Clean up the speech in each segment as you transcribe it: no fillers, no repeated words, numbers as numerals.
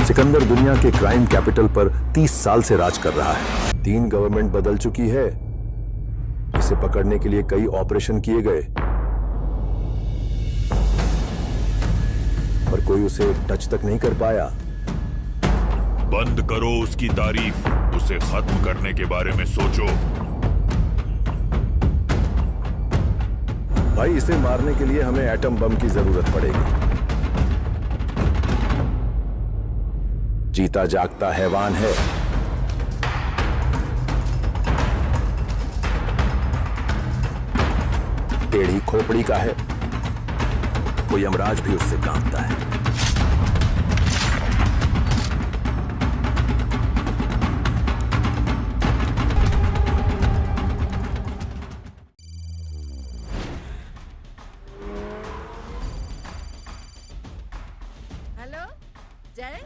सिकंदर दुनिया के crime capital पर 30 साल से राज कर रहा है। 3 गवर्नमेंट बदल चुकी है। इसे पकड़ने के लिए कई ऑपरेशन किए गए, पर कोई उसे टच तक नहीं कर पाया। बंद करो उसकी तारीफ, उसे खत्म करने के बारे में सोचो। भाई, इसे मारने के लिए हमें एटम बम की जरूरत पड़ेगी। जीता जागता हैवान है। टेढ़ी खोपड़ी का है, कोई यमराज भी उससे कांपता है। हेलो जय,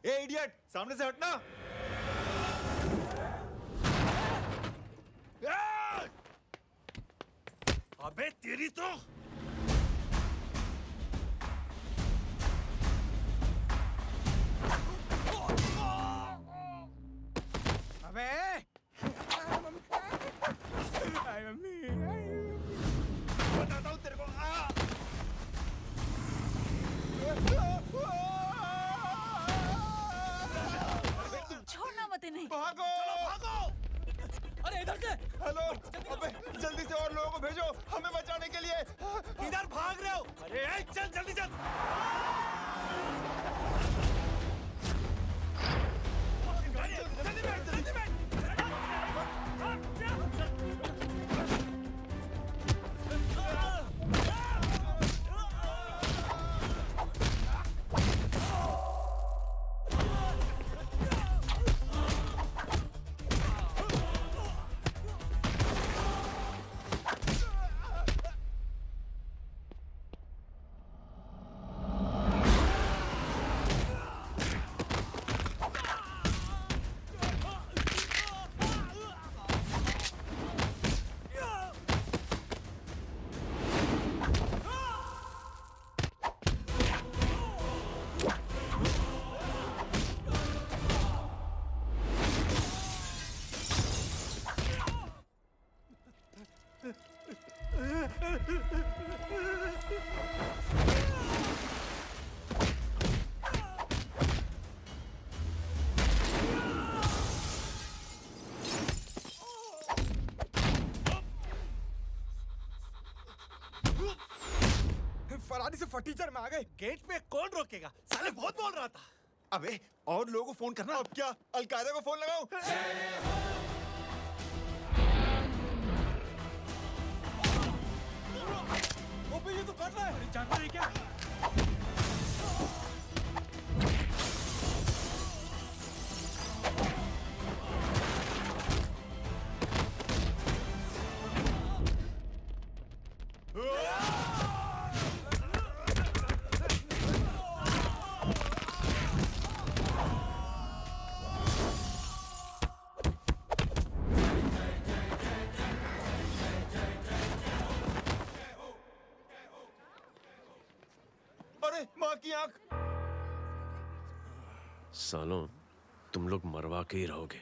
ए इडियट, सामने से हटना। अबे तेरी तो अबे बताता हूँ तेरे को। छोड़ना मत इन्हें। भागो भागो। अरे इधर से। हेलो, अबे जल्दी से और लोगों को भेजो हमें बचाने के लिए। किधर भाग रहे हो? अरे चल जल्दी चल। जल्दी बैठ, जल्दी बैठ। फरारी से फटीचर में आ गए। गेट पे कौन रोकेगा? साले बहुत बोल रहा था। अबे और लोगों को फोन करना। अब क्या अलकायदा को फोन लगाऊं? वो ये तो कर रहा है। जानता है क्या? अरे माँ की आंख। सालों, तुम लोग मरवा के ही रहोगे।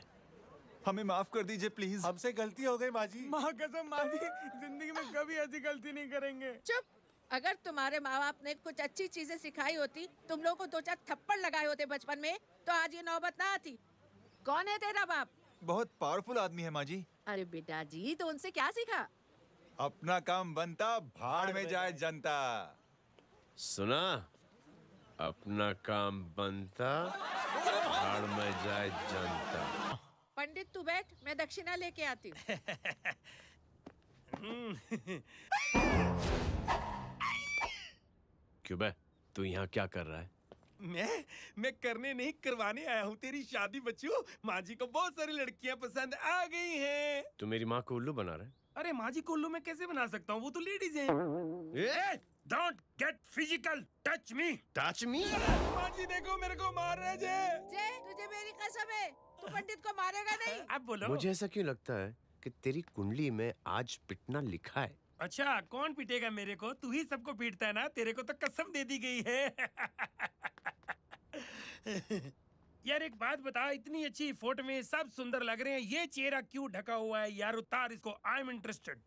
हमें माफ कर दीजिए प्लीज। हमसे गलती हो गई माँ जी। माँ कसम माँ जी, जिंदगी में कभी ऐसी गलती नहीं करेंगे। चुप। अगर तुम्हारे माँ बाप ने कुछ अच्छी चीजें सिखाई होती, तुम लोगों को 2-4 थप्पड़ लगाए होते बचपन में, तो आज ये नौबत ना आती। कौन है तेरा बाप? बहुत पावरफुल आदमी है माँ जी। अरे बेटा जी, तो उनसे क्या सीखा? अपना काम बनता, भाड़ में जाए जनता। सुना? अपना काम बनता, भाड़ में जाए जनता। पंडित तू बैठ, मैं दक्षिणा लेके आती हूँ। क्यों बे, तू यहाँ क्या कर रहा है? मैं करने नहीं करवाने आया हूँ तेरी शादी बच्चू। माँ जी को बहुत सारी लड़कियाँ पसंद आ गई हैं। तू मेरी माँ को उल्लू बना रहा है? अरे माँ जी को उल्लू मैं कैसे बना सकता हूँ, वो तो लेडीज हैं। Don't get physical, touch me. Touch me? माँ जी देखो मेरे को मार रहे जय। जय तुझे मेरी कसम है, तू पंडित को मारेगा नहीं। अब बोलो। मुझे ऐसा क्यों लगता है कि तेरी कुंडली में आज पिटना लिखा है? अच्छा कौन पीटेगा मेरे को? तू ही सबको पीटता है ना, तेरे को तो कसम दे दी गई है। यार एक बात बता, इतनी अच्छी फोटो में सब सुंदर लग रहे हैं, ये चेहरा क्यों ढका हुआ है? यार उतार इसको, I am interested.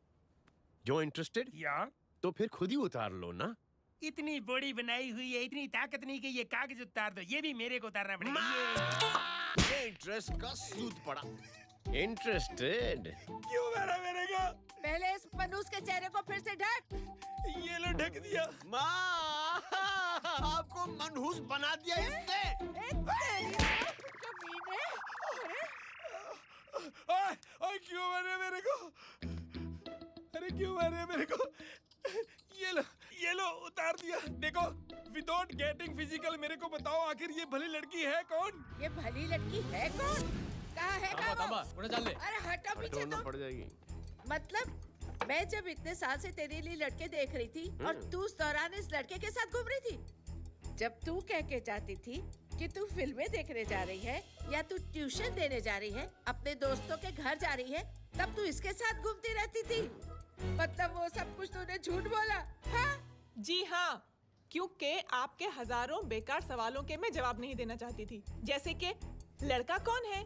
You interested? या तो फिर खुद ही उतार लो ना। इतनी बॉडी बनाई हुई है, इतनी ताकत नहीं कि ये कागज उतार दो, ये भी मेरे को उतारना पड़ेगा। ये इंटरेस्ट का सूद पड़ा। इंटरेस्टेड? क्यों मारा मेरे को? पहले इस मनूस के चेहरे को फिर से ढक। ये लो ढक दिया। माँ, आपको मनहूस बना दिया इसने। कमीने। ओए क्यों मारे मेरे को? अरे क्यों मारे मेरे को? ये लो उतार दिया। देखो विदाउट गेटिंग फिजिकल मेरे को बताओ आखिर ये भली लड़की है कौन? ये भली लड़की है कौन? कहाँ है कहाँ वो? अरे हटो पीछे ढूंढना तो। पड़ जाएगी। मतलब मैं जब इतने साल से तेरे लिए लड़के देख रही थी और तू उस दौरान इस लड़के के साथ घूम रही थी। जब तू कह के जाती थी कि तू फिल्में देखने जा रही है या तू ट्यूशन देने जा रही है, अपने दोस्तों के घर जा रही है, तब तू इसके साथ घूमती रहती थी। मतलब वो सब कुछ तूने झूठ बोला? हाँ? जी हाँ, क्योंकि आपके हजारों बेकार सवालों के मैं जवाब नहीं देना चाहती थी। जैसे कि लड़का कौन है,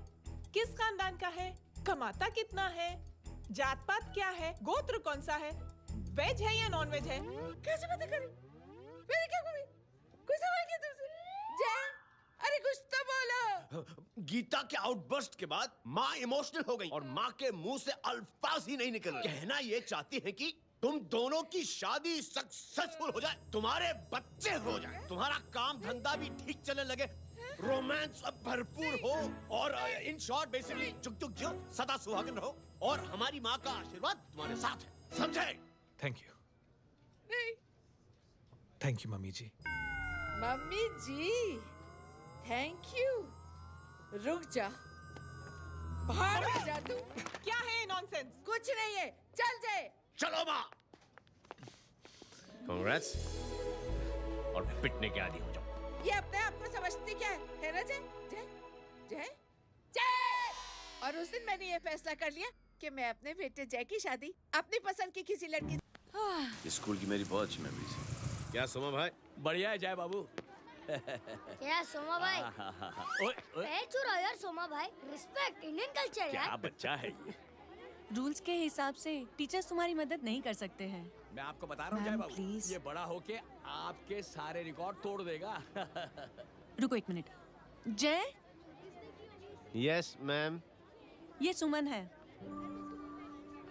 किस खानदान का है, कमाता कितना है, जात पात क्या है, गोत्र कौन सा है, वेज है या नॉन वेज है। कैसे पता करी? मैंने क्या करी? कोई सवाल किया तुमसे? जय, अरे कुछ तो बोलो। गीता के आउटबर्स्ट के बाद माँ इमोशनल हो गई और माँ के मुंह से अल्फाज ही नहीं निकल रहे। कहना ये चाहती है कि तुम दोनों की शादी सक्सेसफुल हो जाए, तुम्हारे बच्चे हो जाए, तुम्हारा काम धंधा भी ठीक चलने लगे, रोमांस अब भरपूर हो और इन शॉर्ट बेसिकली जुग जुग जियो, सदा सुहागन रहो और हमारी माँ का आशीर्वाद तुम्हारे साथ है। समझे? थैंक यू, नहीं, thank you mummy ji. Mummy ji, thank you. रुक जा, भाग जा तू। क्या है नॉनसेंस? कुछ नहीं है, चल जाए। चलो माँ। कांग्रेस और पिटने के आदी हो जाओ। ये अपने आप को समझती क्या है ना जय? जय जय जय। और उस दिन मैंने ये फैसला कर लिया कि मैं अपने बेटे जय की शादी अपनी पसंद की किसी लड़की। स्कूल की मेरी बहुत अच्छी मेमोरीज है। क्या सोमा भाई? बढ़िया है जय बाबू। क्या सोमा भाई? पैर छू यार सोमा भाई, रिस्पेक्ट इंडियन कल्चर यार। क्या बच्चा है ये? रूल्स के हिसाब से टीचर्स तुम्हारी मदद नहीं कर सकते हैं। मैं आपको बता रहा हूँ जय बाबू, प्लीज। ये बड़ा होके आपके सारे रिकॉर्ड तोड़ देगा। रुको एक मिनट। जय, यस मैम। ये सुमन है।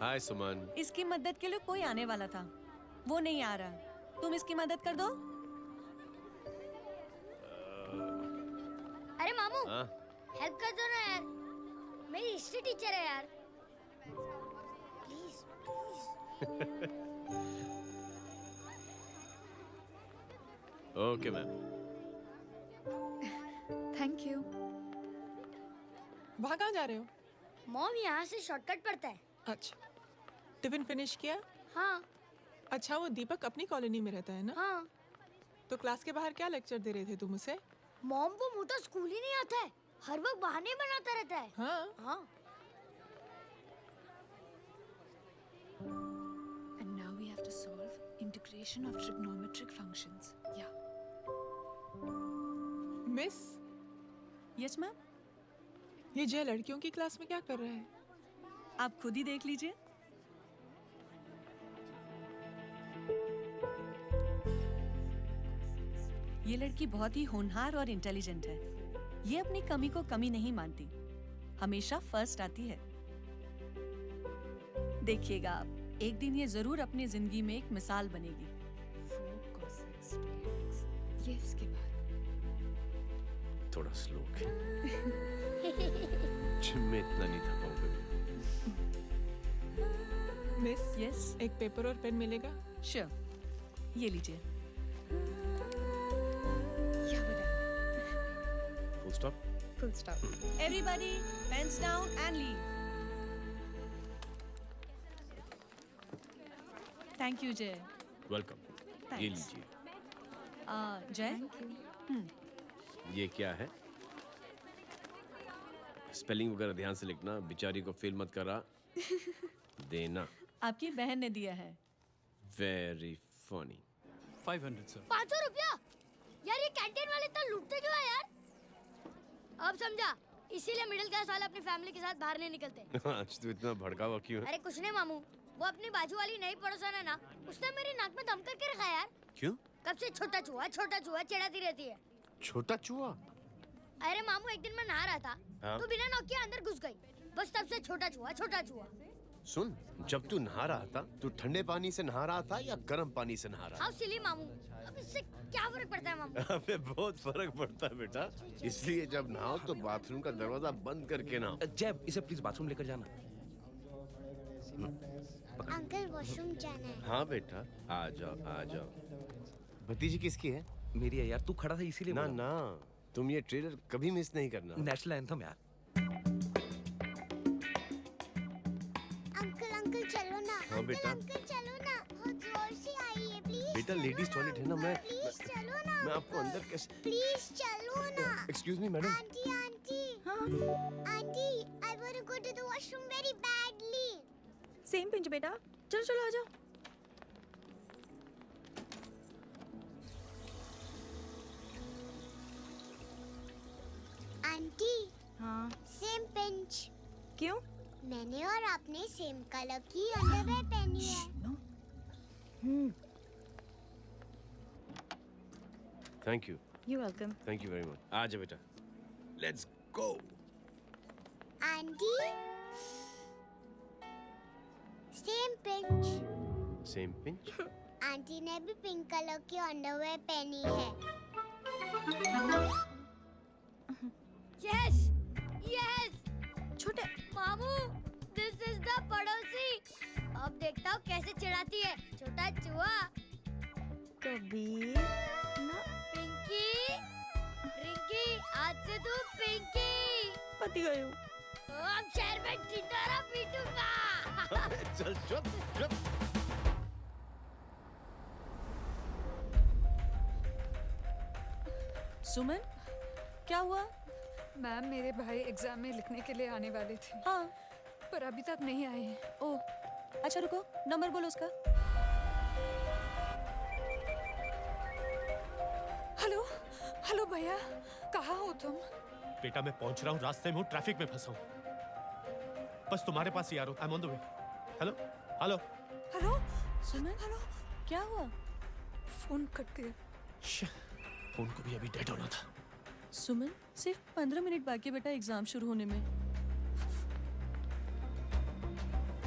हाय सुमन। इसकी मदद के लिए कोई आने वाला था, वो नहीं आ रहा। तुम इसकी मदद कर दो। अरे मामू, हाँ? हेल्प कर दो ना यार, मेरी हिस्ट्री टीचर है यार। Please please. Okay ma'am. Thank you. वहाँ कहाँ जा रहे हो? मॉम यहाँ से शॉर्टकट पड़ता है। अच्छा, टिफिन फिनिश किया? हाँ अच्छा, वो दीपक अपनी कॉलोनी में रहता है ना? हाँ। तो क्लास के बाहर क्या लेक्चर दे रहे थे तुम उसे? मॉम को मोटा स्कूल ही नहीं आता है, हर वक्त बहाने बनाता रहता है। हाँ। हाँ। And now we have to solve integration of trigonometric functions. Yeah. Miss, Yes ma'am. ये जय लड़कियों की क्लास में क्या कर रहा है? आप खुद ही देख लीजिए। ये लड़की बहुत ही होनहार और इंटेलिजेंट है। ये अपनी कमी को कमी नहीं मानती, हमेशा फर्स्ट आती है। देखिएगा आप, एक दिन ये जरूर अपनी जिंदगी में एक मिसाल बनेगी। ये इसके बाद थोड़ा स्लो जिम में इतना नहीं था पाऊँ कभी। मिस, यस एक पेपर और पेन मिलेगा? श्योर, ये लीजिए। Full stop. Everybody, pens down and leave. Thank you, Jay. Welcome. ये Thanks. लीजिए। Jay? ये क्या है? स्पेलिंग वगैरह ध्यान से लिखना, बेचारी को फेल मत करा देना। आपकी बहन ने दिया है। Very funny. 500 सर। 500 रुपया? यार ये कैंटीन वाले इतना लूटते क्यों है यार? अब समझा, इसीलिए मिडिल क्लास वाले अपनी फैमिली के साथ बाहर नहीं निकलते। आज तो इतना भड़का हुआ क्यों है? अरे कुछ नहीं मामू, वो अपनी बाजू वाली नई पड़ोसन है ना, उसने मेरी नाक में दम करके रखा है यार। क्यों? कब से छोटा चूहा चिढ़ाती रहती है। छोटा चूहा? अरे मामू एक दिन मैं नहा रहा था, हाँ? तो बिना नॉक के अंदर घुस गई, बस तब से छोटा चूहा। सुन, जब तू नहा रहा था, तू ठंडे पानी से नहा रहा था या गर्म पानी से नहा रहा था? हाउ सिली मामू, अब इससे क्या फर्क पड़ता है मामू? अबे बहुत फर्क पड़ता है बेटा, इसलिए जब नहाओ तो बाथरूम का दरवाजा बंद करके नहाओ। जैब, इसे प्लीज बाथरूम लेकर जाना। अंकल वॉशरूम जाना है। हाँ बेटा, आ जाओ। भतीजी किसकी है? मेरी है यार, तू खड़ा था इसीलिए ना बोला। ना, तुम ये ट्रेलर कभी मिस नहीं करना। नेशनल एंथम यार। अंकल चलो ना। हाँ बेटा। अंकल चलो ना, बहुत जोर से आई है प्लीज। बेटा लेडीज टॉयलेट है ना, प्लीज चलो ना। मैं आपको अंदर कैसे? प्लीज चलो ना। Excuse me madam. Aunty, I want to go to the washroom very badly. Same pinch बेटा, चलो आ जाओ। आंटी, हाँ सेम पिंच। क्यों? मैंने और आपने सेम कलर की अंडरवेयर पहनी है। Thank you. You welcome. Thank you very much. आ जा बेटा, let's go. Aunty, same pinch. Same pinch? Aunty ने भी पिंक कलर की अंडरवेयर पहनी है। यस छोटे मामू, दिस इज द पड़ोसी। अब देखता हूँ कैसे चिढ़ाती है छोटा चूहा। कबीर ना पिंकी, रिंकी, आज से तू पिंकी। पति गई हूँ। अब शहर में ढिंढोरा पीटूंगा। चल चुप। सुमन, क्या हुआ? मैम मेरे भाई एग्जाम में लिखने के लिए आने वाले थे, हाँ। पर अभी तक नहीं आए हैं। ओह, अच्छा रुको, नंबर बोलो उसका। हेलो भैया, कहाँ हो तुम? बेटा मैं पहुंच रहा हूँ, रास्ते में हूँ, ट्रैफिक में फंसा हूँ, बस तुम्हारे पास ही आ रहा हूँ। I am on the way. Hello. Suman, क्या हुआ? फोन कट गया। फोन को भी अभी डेड होना था। सुमन, सिर्फ 15 मिनट बाकी बेटा एग्जाम शुरू होने में।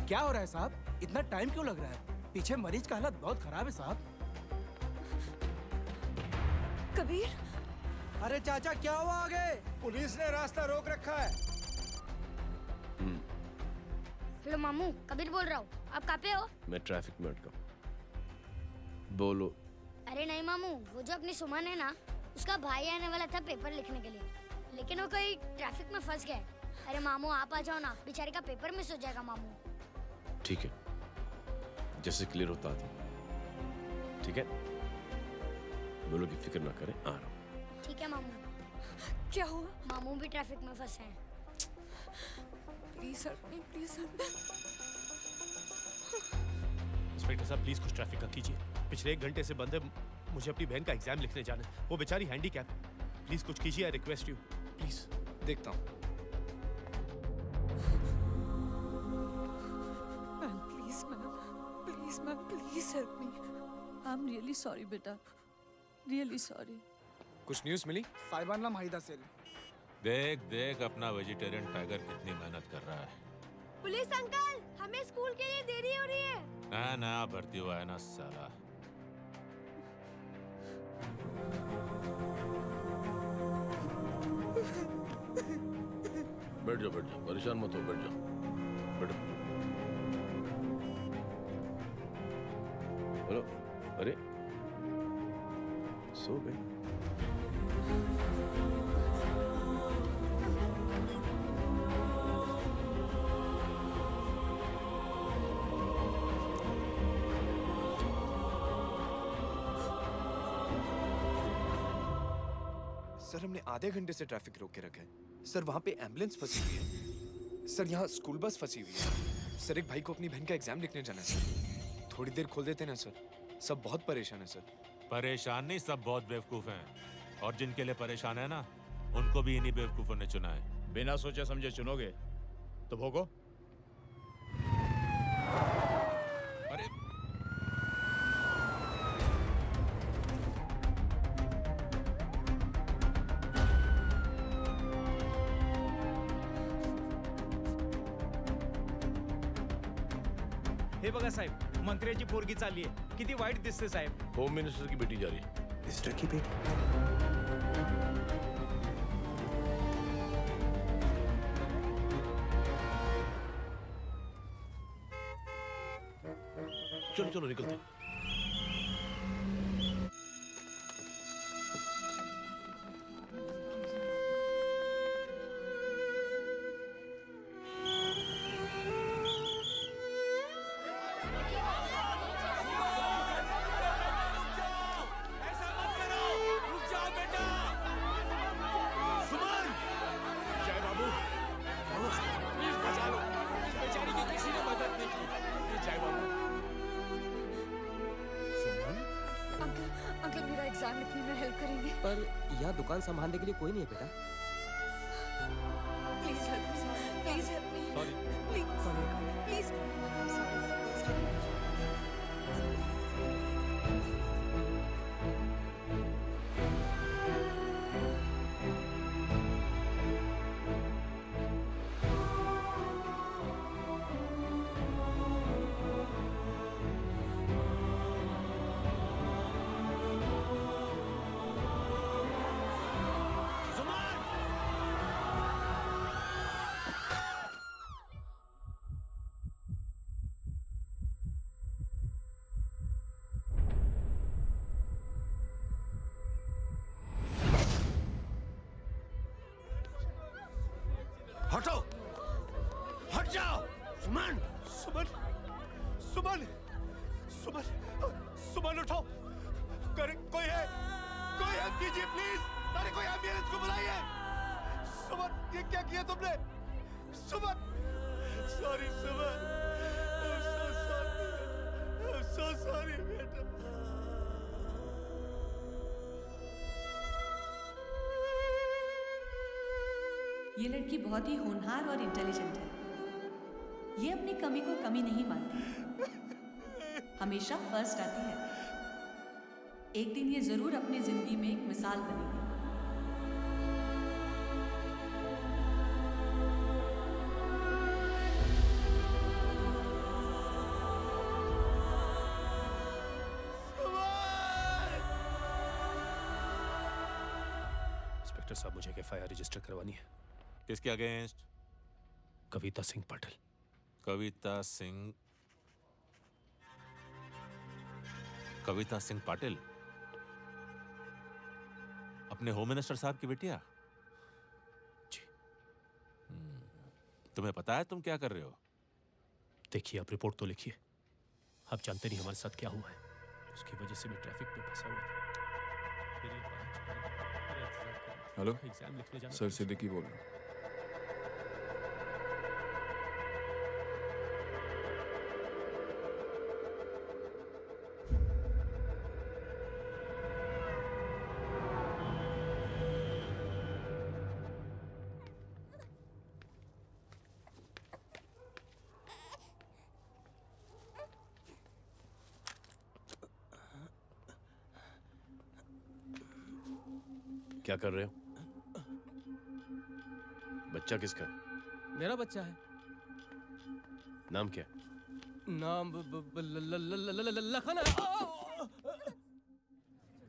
क्या हो रहा है साहब? इतना टाइम क्यों लग रहा है? पीछे मरीज का हालत बहुत खराब है साहब। कबीर, अरे चाचा क्या हुआ आगे? पुलिस ने रास्ता रोक रखा है। हेलो मामू, कबीर बोल रहा हूँ। आप कहाँ पे हो? मैं ट्रैफिक में अटका हूँ। बोलो। अरे नहीं मामू, वो जो अपनी सुमन है ना, उसका भाई आने वाला था पेपर लिखने के लिए, लेकिन वो कहीं ट्रैफिक में फंस गया। अरे मामू आप आ जाओ ना, बेचारे का पेपर मिस हो जाएगा मामू। ठीक है, जैसे क्लियर होता आती। ठीक है, बोलो कि फिक्र ना करें, आ रहा हूँ। ठीक है मामू। क्या हुआ? मामू भी ट्रैफिक में फंसे हैं। Please help me, please help me. Inspector साहब प्लीज कुछ ट्रैफिक का कीजिए। पिछले 1 घंटे से बंद है, मुझे अपनी बहन का एग्जाम लिखने जाना है। वो बेचारी हैंडीकैप है। प्लीज कुछ कीजिए, आई रिक्वेस्ट यू प्लीज। देखता हूँ। Please ma'am, please help me. I am really sorry बेटा, रियली सॉरी। कुछ न्यूज़ मिली? साइबाना माहिदा सेल। देख अपना वेजिटेरियन टाइगर कितनी मेहनत कर रहा है। पुलिस अंकल, हमें स्कूल के लिए देरी हो रही है। ना भर्ती हुआ है ना साला। बैठ जाओ, परेशान मत हो, बैठ जाओ, बैठो। हेलो, अरे सो गए? सर हमने आधे घंटे से ट्रैफिक रोक के रखा है। सर वहाँ पे एम्बुलेंस फंसी हुई है। सर यहाँ स्कूल बस फंसी हुई है। सर एक भाई को अपनी बहन का एग्जाम लिखने जाना है सर। थोड़ी देर खोल देते ना सर। सब बहुत परेशान है सर। परेशान नहीं, सब बहुत बेवकूफ हैं। और जिनके लिए परेशान है ना, उनको भी इन्हीं बेवकूफों ने चुना है। बिना सोचे समझे चुनोगे तो भोगो। अरे हे बघा साहेब, मंत्र्याची पोरगी चालली आहे. किती वाईट दिसते साहेब. होम मिनिस्टर की बेटी जा रही है। मिनिस्टर की बेटी? चलो चलो निकलते हैं। अंकल मेरा एग्जाम लिखने में हेल्प करेंगे? पर यहाँ दुकान संभालने के लिए कोई नहीं है बेटा। Please help me, please help me, please please. हटो, हट जाओ। सुमन, सुमन, सुमन, सुमन, सुमन उठो। कोई है? कोई हेल्प कीजिए प्लीज। अरे कोई एम्बुलेंस को बुलाइए। सुमन, ये क्या किया तुमने? Suman, sorry Suman, I'm so sorry, I'm so sorry बेटा। ये लड़की बहुत ही होनहार और इंटेलिजेंट है। ये अपनी कमी को कमी नहीं मानती, हमेशा फर्स्ट आती है। एक दिन ये जरूर अपनी जिंदगी में एक मिसाल बनेगी। इंस्पेक्टर साहब, मुझे एफआईआर रजिस्टर करवानी है। किसके अगेंस्ट? कविता सिंह पाटिल। कविता सिंह पाटिल अपने होम मिनिस्टर साहब की बेटिया? जी। तुम्हें पता है तुम क्या कर रहे हो? देखिए, आप रिपोर्ट तो लिखिए। आप जानते नहीं हमारे साथ क्या हुआ है। उसकी वजह से मैं ट्रैफिक में फंसा हुआ था। हेलो एग्जाम लिखने जाना। सर, सिद्दीकी बोल रहा हूँ। क्या कर रहे हो? बच्चा किसका? मेरा बच्चा है। नाम क्या? नाम लखन।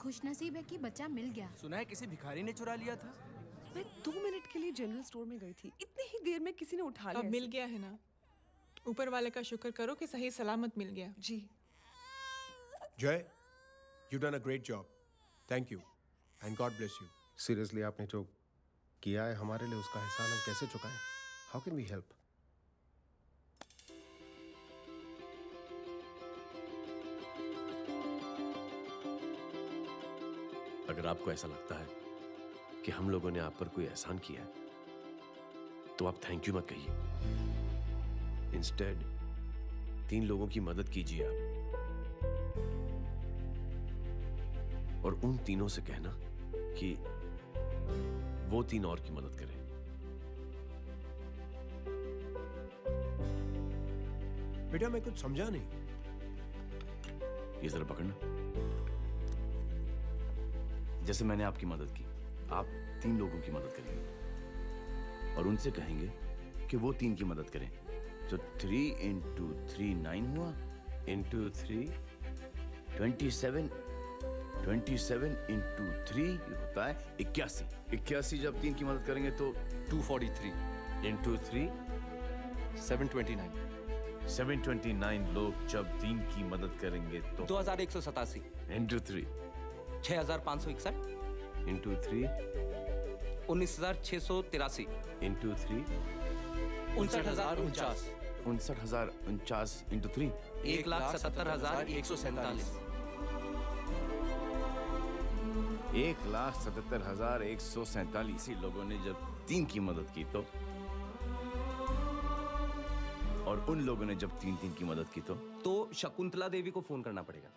खुशनसीब है कि बच्चा मिल गया। सुना है किसी भिखारी ने चुरा लिया था। मैं 2 मिनट के लिए जनरल स्टोर में गई थी, इतनी ही देर में किसी ने उठा लिया। अब मिल गया है ना, ऊपर वाले का शुक्र करो कि सही सलामत मिल गया। जी। जय, you done a great job. Thank you and God bless you. Seriously, आपने जो किया है हमारे लिए, उसका एहसान हम कैसे चुकाएं? How can we help? अगर आपको ऐसा लगता है कि हम लोगों ने आप पर कोई एहसान किया है तो आप थैंक यू मत कहिए। इंस्टेड 3 लोगों की मदद कीजिए आप, और उन तीनों से कहना कि वो 3 और की मदद करें। बेटा मैं कुछ समझा नहीं। ये जरा पकड़ना। जैसे मैंने आपकी मदद की, आप 3 लोगों की मदद करेंगे और उनसे कहेंगे कि वो 3 की मदद करें। तो 3 into 3 9 हुआ, into 3 27, 27 into 3 होता है 81। 81 जब 3 की मदद करेंगे तो 243 into 3 729 729 लोग जब 3 की मदद करेंगे तो 2187 into 3 6561 into 3 19683 into 3 59049 59049 into 3 1,77,147 1,77,147 लोगों ने जब 3 की मदद की तो, और उन लोगों ने जब 3 की मदद की तो शकुंतला देवी को फोन करना पड़ेगा।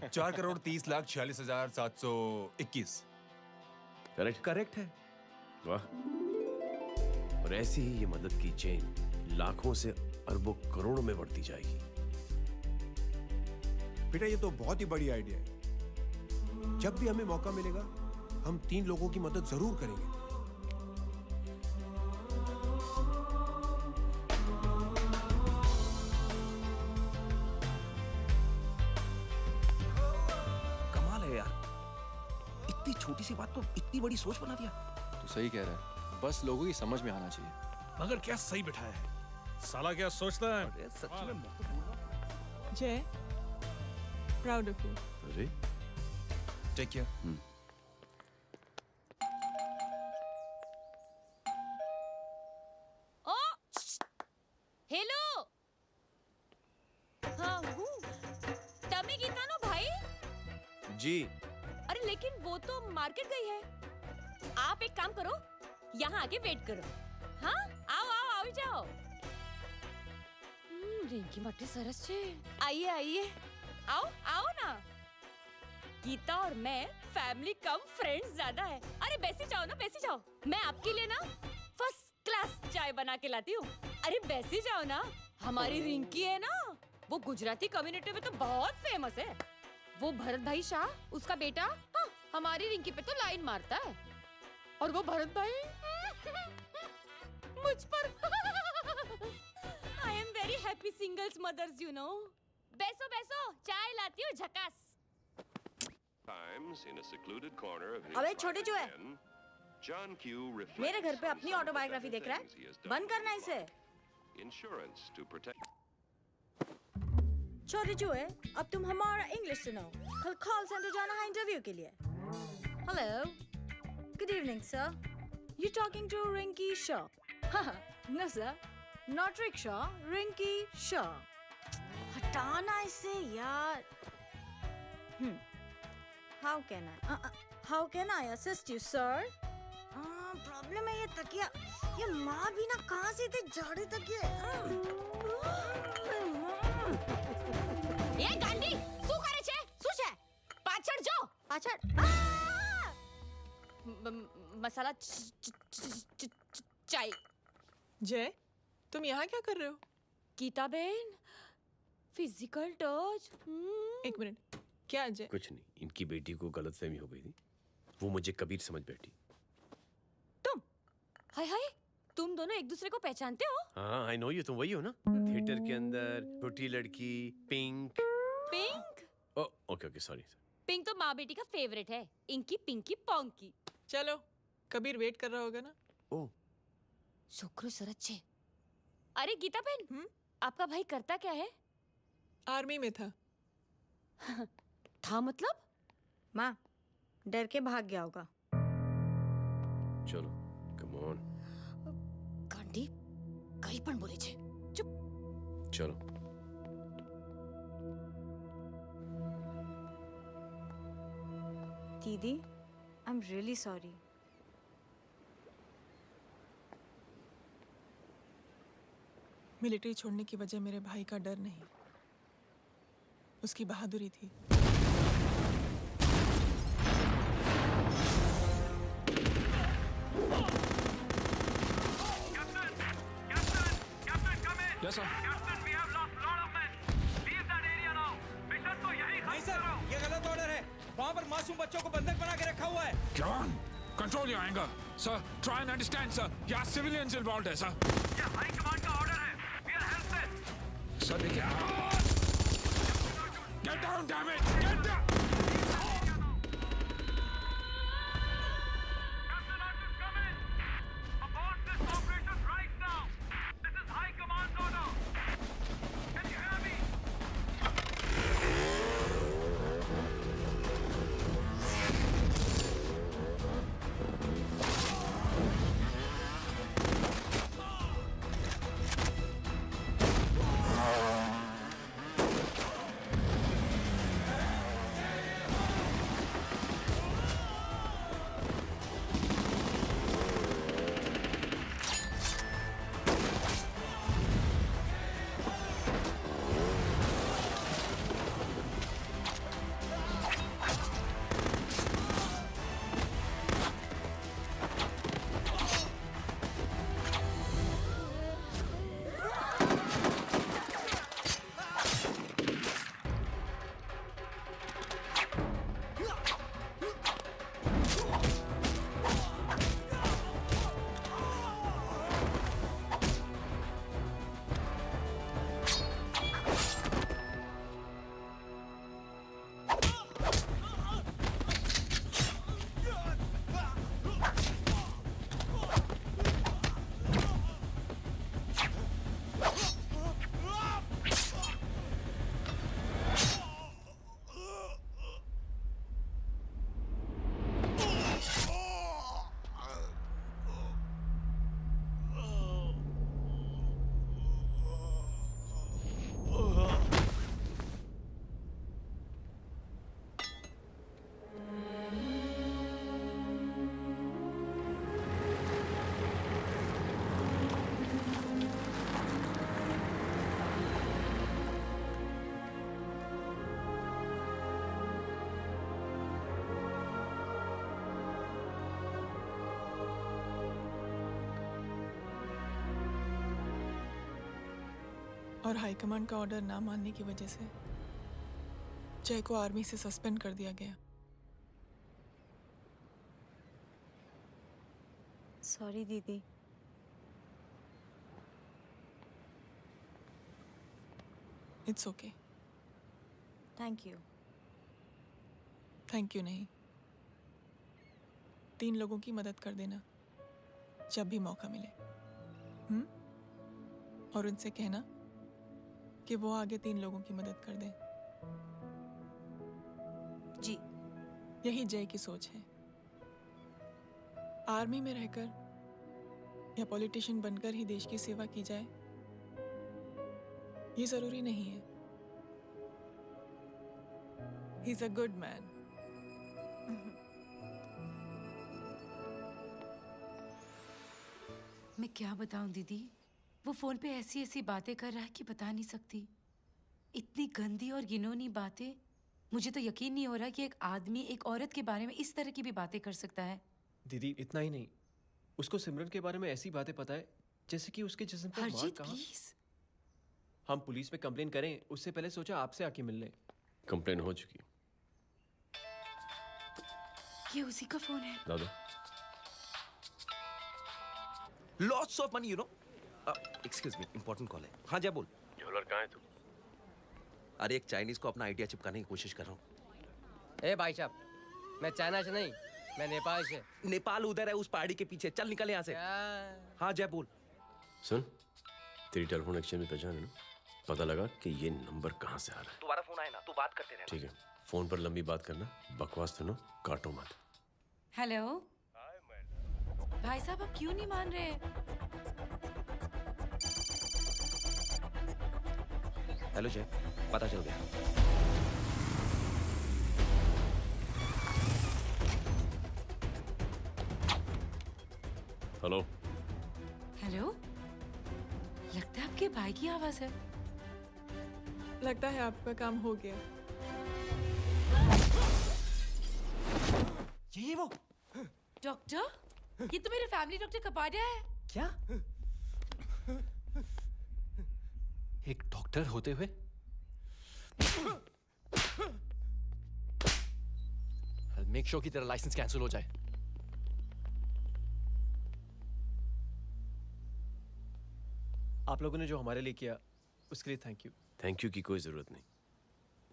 4,30,46,721। करेक्ट है। वाह। और ऐसी ही ये मदद की चेन लाखों से अरबों करोड़ों में बढ़ती जाएगी। बेटा ये तो बहुत ही बड़ी आइडिया है। जब भी हमें मौका मिलेगा हम 3 लोगों की मदद जरूर करेंगे। कमाल है यार, इतनी छोटी सी बात को इतनी बड़ी सोच बना दिया। तू सही कह रहा है, बस लोगों की समझ में आना चाहिए। मगर क्या सही बिठाया है, साला क्या सोचता है। सच में जय, प्राउड ऑफ यू। अरे टेक केयर। ओ हेलो, हाँ हूँ तमी गीता नो भाई। जी। अरे लेकिन वो तो मार्केट गई है। आप एक काम करो, यहाँ आके वेट करो। हाँ आओ आओ आओ जाओ। रिंकी मट्टी सरस छे। आइए आइए, आओ आओ ना। गीता और मैं फैमिली कम फ्रेंड्स ज्यादा है। अरे बैसी जाओ ना, बैसी जाओ। मैं आपके लिए ना फर्स्ट क्लास चाय बना के लाती हूँ। अरे बैसी जाओ ना। हमारी रिंकी है ना, वो गुजराती कम्युनिटी में तो बहुत फेमस है। वो भरत भाई शाह, उसका बेटा, हाँ, हमारी रिंकी पे तो लाइन मारता है। और वो भरत भाई मुझ पर। I am very happy singles mothers you know. बैसो बैसो, चाय लाती हूँ झकास। अबे छोटे जो है, मेरे घर पे अपनी ऑटोबायोग्राफी देख रहा है, बंद करना इसे। छोटे जो है, अब तुम हमारा इंग्लिश सुनो। कल कॉल सेंटर जाना है इंटरव्यू के लिए। Hello, good evening sir, you talking to Rinki Shaw? No sir, not rickshaw, Rinki Shaw. हटाना इसे यार। How can I assist you, sir? Problem है ये तकिया, ये माँ भी ना कहाँ से इतने जाड़े तकिए। ये गांडी, શું કરે છે? શું છે? પાછળ જો, પાછળ। मसाला चाय। जय, तुम यहाँ क्या कर रहे हो? गीता बहन, फिजिकल टच। एक मिनट, क्या जय? कुछ नहीं, इनकी बेटी को गलतफहमी हो गई थी, वो मुझे कबीर समझ बैठी। हाय हाय, तुम दोनों एक दूसरे को पहचानते हो? हाँ आई नो यू, तुम वही हो ना थिएटर के अंदर छोटी लड़की pink. Pink? Okay okay sorry. Pink तो माँ बेटी का फेवरेट है, इंकी पिंकी पोंकी। चलो, कबीर वेट कर रहा होगा ना। ओह शुक्र सरच्चे। अरे गीता बहन, आपका भाई करता क्या है? आर्मी में था। था मतलब? माँ, डर के भाग गया होगा। चलो कम ऑन। गांडी, कहीं पण बोले छे। चुप। चलो। दीदी, I am really sorry. Military छोड़ने की वजह मेरे भाई का डर नहीं, उसकी बहादुरी थी। Yes, sir. नहीं सर, ये गलत ऑर्डर है। वहाँ पर मासूम बच्चों को बंधक बना के रखा हुआ है। John, control your anger. Sir, try and understand, sir. यहाँ civilians involved है, sir. ये हाई कमांड का ऑर्डर है। We are helpless. Sir, देखिए। Get down, damn it! Get down! और हाईकमांड का ऑर्डर ना मानने की वजह से जय को आर्मी से सस्पेंड कर दिया गया। सॉरी दीदी। It's okay. Thank you. Thank you नहीं, 3 लोगों की मदद कर देना जब भी मौका मिले। और उनसे कहना कि वो आगे 3 लोगों की मदद कर दें। जी। यही जय की सोच है। आर्मी में रहकर या पॉलिटिशियन बनकर ही देश की सेवा की जाए, ये जरूरी नहीं है। He is a good man. मैं क्या बताऊं दीदी, वो फोन पे ऐसी ऐसी बातें कर रहा है कि बता नहीं सकती। इतनी गंदी और घिनौनी बातें। मुझे तो यकीन नहीं हो रहा कि एक आदमी एक औरत के बारे में इस तरह की भी बातें कर सकता है। दीदी इतना ही नहीं, उसको सिमरन के बारे में ऐसी बातें पता है जैसे कि उसके जिस्म पर मार कहाँ। प्लीज। हम पुलिस में कंप्लेन करें उससे पहले सोचा आपसे आके मिल लें। कंप्लेन हो चुकी। ये उसी का फोन है। दादा lots of money, you know. Excuse me, important call है। हाँ जय बोल। ज्वेलर कहाँ है तू? अरे एक चाइनीज को अपना आइडिया चिपकाने की कोशिश कर रहा हूँ। ए भाई साहब, मैं चाइना से नहीं, मैं नेपाल से। नेपाल उधर है, उस पहाड़ी के पीछे। चल निकल यहाँ से। हाँ जय बोल। सुन, तेरी टेलीफोन एक्सचेंज में पहचान है ना? पता लगा कि ये नंबर कहाँ से आ रहा है। दोबारा फोन आए ना तो बात करते रहना। ठीक है, फोन पर लंबी बात करना, बकवास सुनो, काटो मत। हेलो भाई साहब, आप क्यों नहीं मान रहे? हेलो जय, पता चल गया। हेलो हेलो लगता है आपके भाई की आवाज है। लगता है आपका काम हो गया। ये वो डॉक्टर, ये तो मेरे फैमिली डॉक्टर कपाडिया है। क्या? एक डॉक्टर होते हुए मेक श्योर कि तेरा लाइसेंस कैंसिल हो जाए। आप लोगों ने जो हमारे लिए किया उसके लिए थैंक यू। थैंक यू की कोई जरूरत नहीं।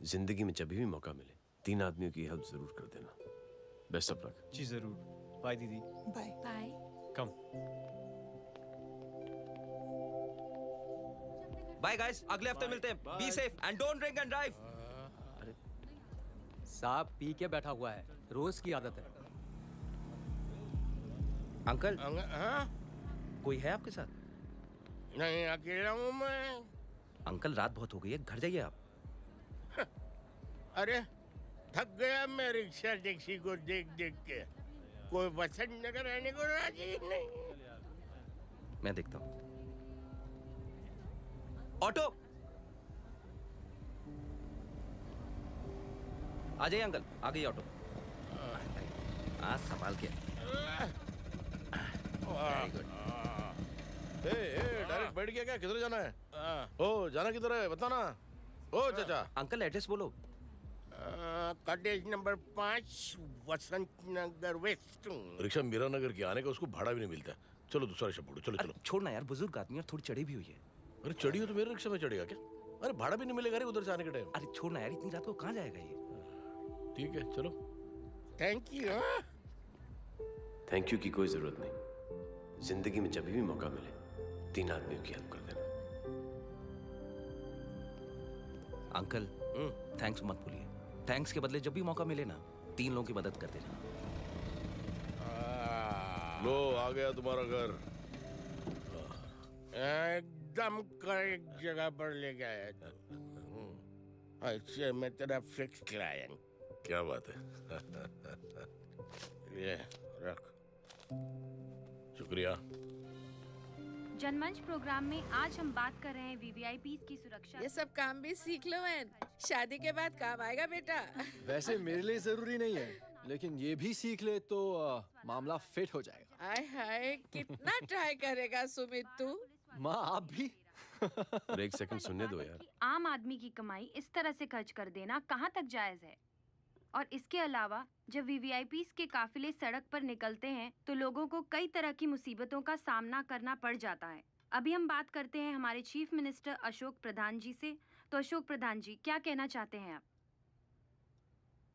जिंदगी में जब भी मौका मिले 3 आदमियों की हेल्प जरूर कर देना। Best of luck. जी जरूर। बाय दीदी। Bye bye. कम। बाय गाइस, अगले हफ्ते मिलते हैं। Be safe and don't drink and drive. साहब पी के बैठा हुआ है, रोज की आदत है। अंकल हाँ? कोई है आपके साथ? नहीं, अकेला हूँ मैं। अंकल रात बहुत हो गई है, घर जाइए आप। अरे थक गया मैं रिक्शा टैक्सी को देख देख के। कोई पसंद नगर रहने को राजी नहीं। मैं देखता हूँ। ऑटो आ जाइए अंकल, आ गई ऑटो। आज संभाल के। Very good. डायरेक्ट बैठ गया क्या? किधर जाना है? ओ जाना किधर है बता ना। ओ चाचा। अंकल एड्रेस बोलो। कॉटेज नंबर 5 वसंत नगर वेस्ट। रिक्शा मीरा नगर की आने का उसको भाड़ा भी नहीं मिलता। चलो दूसरा रिक्शा पकड़ो। चलो चलो। छोड़ना यार, बुजुर्ग आदमी और थोड़ी चढ़ी भी हुई है। अरे चढ़ी हो तो मेरे रिक्शा में चढ़ेगा क्या? अरे भाड़ा भी नहीं मिलेगा रे उधर से आने के टाइम। अरे छोड़ना यार, इतनी रात को कहाँ जाएगा ये? ठीक है चलो। Thank you. थैंक यू की कोई जरूरत नहीं। जिंदगी में जब भी मौका मिले 3 आदमियों की हेल्प कर देना। अंकल थैंक्स मत भूलिए। थैंक्स के बदले जब भी मौका मिले ना 3 लोगों की मदद कर देना। लो आ गया तुम्हारा घर। एकदम करेक्ट जगह पर ले गया तू। अच्छा मैं तेरा फिक्स क्लाइंट। क्या बात है। ये रख। शुक्रिया। जनमंच प्रोग्राम में आज हम बात कर रहे हैं वीवीआईपीज़ की सुरक्षा। ये सब काम भी सीख लो वैन, शादी के बाद काम आएगा बेटा। वैसे मेरे लिए जरूरी नहीं है, लेकिन ये भी सीख ले तो मामला फिट हो जाएगा। हाय हाय कितना ट्राई करेगा सुमित तू। माँ आप भी। और एक सेकंड सुनने दो यार। आम आदमी की कमाई इस तरह से खर्च कर देना कहाँ तक जायज है? और इसके अलावा जब वीवीआईपीज़ के काफिले सड़क पर निकलते हैं तो लोगों को कई तरह की मुसीबतों का सामना करना पड़ जाता है। अभी हम बात करते हैं हमारे चीफ मिनिस्टर अशोक प्रधान जी से। तो अशोक प्रधान जी, क्या कहना चाहते हैं आप?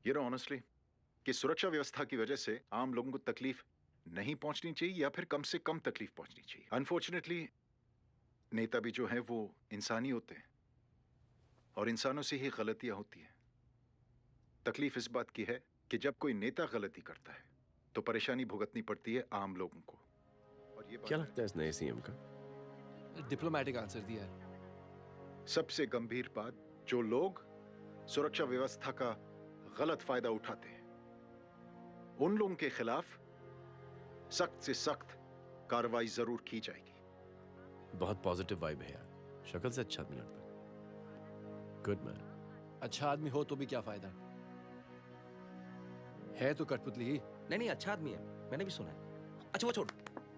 ये ऑनेस्टली कि सुरक्षा व्यवस्था की वजह से आम लोगों को तकलीफ नहीं पहुंचनी चाहिए या फिर कम से कम तकलीफ पहुंचनी चाहिए। अनफॉर्चुनेटली नेता भी जो है वो इंसानी होते हैं और इंसानों से ही गलतियां होती हैं। तकलीफ इस बात की है कि जब कोई नेता गलती करता है तो परेशानी भुगतनी पड़ती है आम लोगों को। और ये क्या लगता है इस नए सीएम का? डिप्लोमेटिक आंसर दिया है। सबसे गंभीर बात, जो लोग सुरक्षा व्यवस्था का गलत फायदा उठाते हैं उन लोगों के खिलाफ सख्त से सख्त कार्रवाई जरूर की जाएगी। बहुत पॉजिटिव वाइब है यार। शक्ल से अच्छा आदमी लगता है। Good man. अच्छा आदमी हो तो भी क्या फायदा है तो कठपुतली ही। नहीं अच्छा आदमी है, मैंने भी सुना है। अच्छा वो छोड़,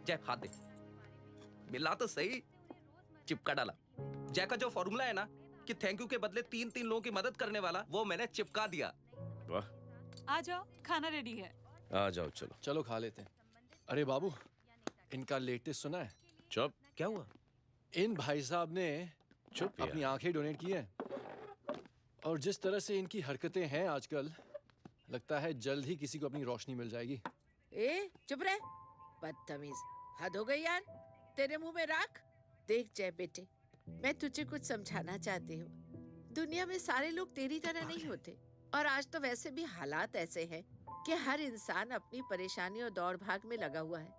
जय हाथ दे। मिला तो सही, चिपका डाला। जय का जो फॉर्मूला है ना कि थैंक यू के बदले 3 लोगों की मदद करने वाला, वो मैंने चिपका दिया। वाह। आ जाओ, खाना रेडी है। आ जाओ चलो। चलो खा लेते हैं। अरे बाबू, इनका लेटेस्ट सुना है? चुप। क्या हुआ? इन भाई साहब ने चुप अपनी आंखें डोनेट की हैं और जिस तरह से इनकी हरकतें हैं आजकल, लगता है जल्द ही किसी को अपनी रोशनी मिल जाएगी। ए चुप रह, बदतमीज, हद हो गई यार। तेरे मुंह में राख। देख जय बेटे, मैं तुझे कुछ समझाना चाहती हूँ। दुनिया में सारे लोग तेरी तरह नहीं होते और आज तो वैसे भी हालात ऐसे हैं कि हर इंसान अपनी परेशानी और दौड़ भाग में लगा हुआ है।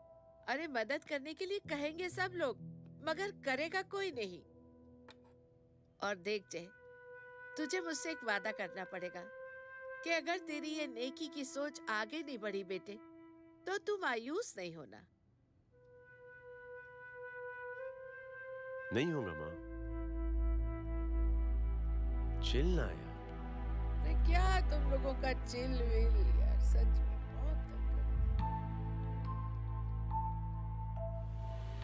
अरे मदद करने के लिए कहेंगे सब लोग, मगर करेगा कोई नहीं। और देख जय, तुझे मुझसे एक वादा करना पड़ेगा कि अगर तेरी ये नेकी की सोच आगे नहीं बढ़ी बेटे, तो तू मायूस नहीं होना। नहीं होगा माँ। चिल ना यार। अरे क्या तुम लोगों का चिल विल यार, सच में बहुत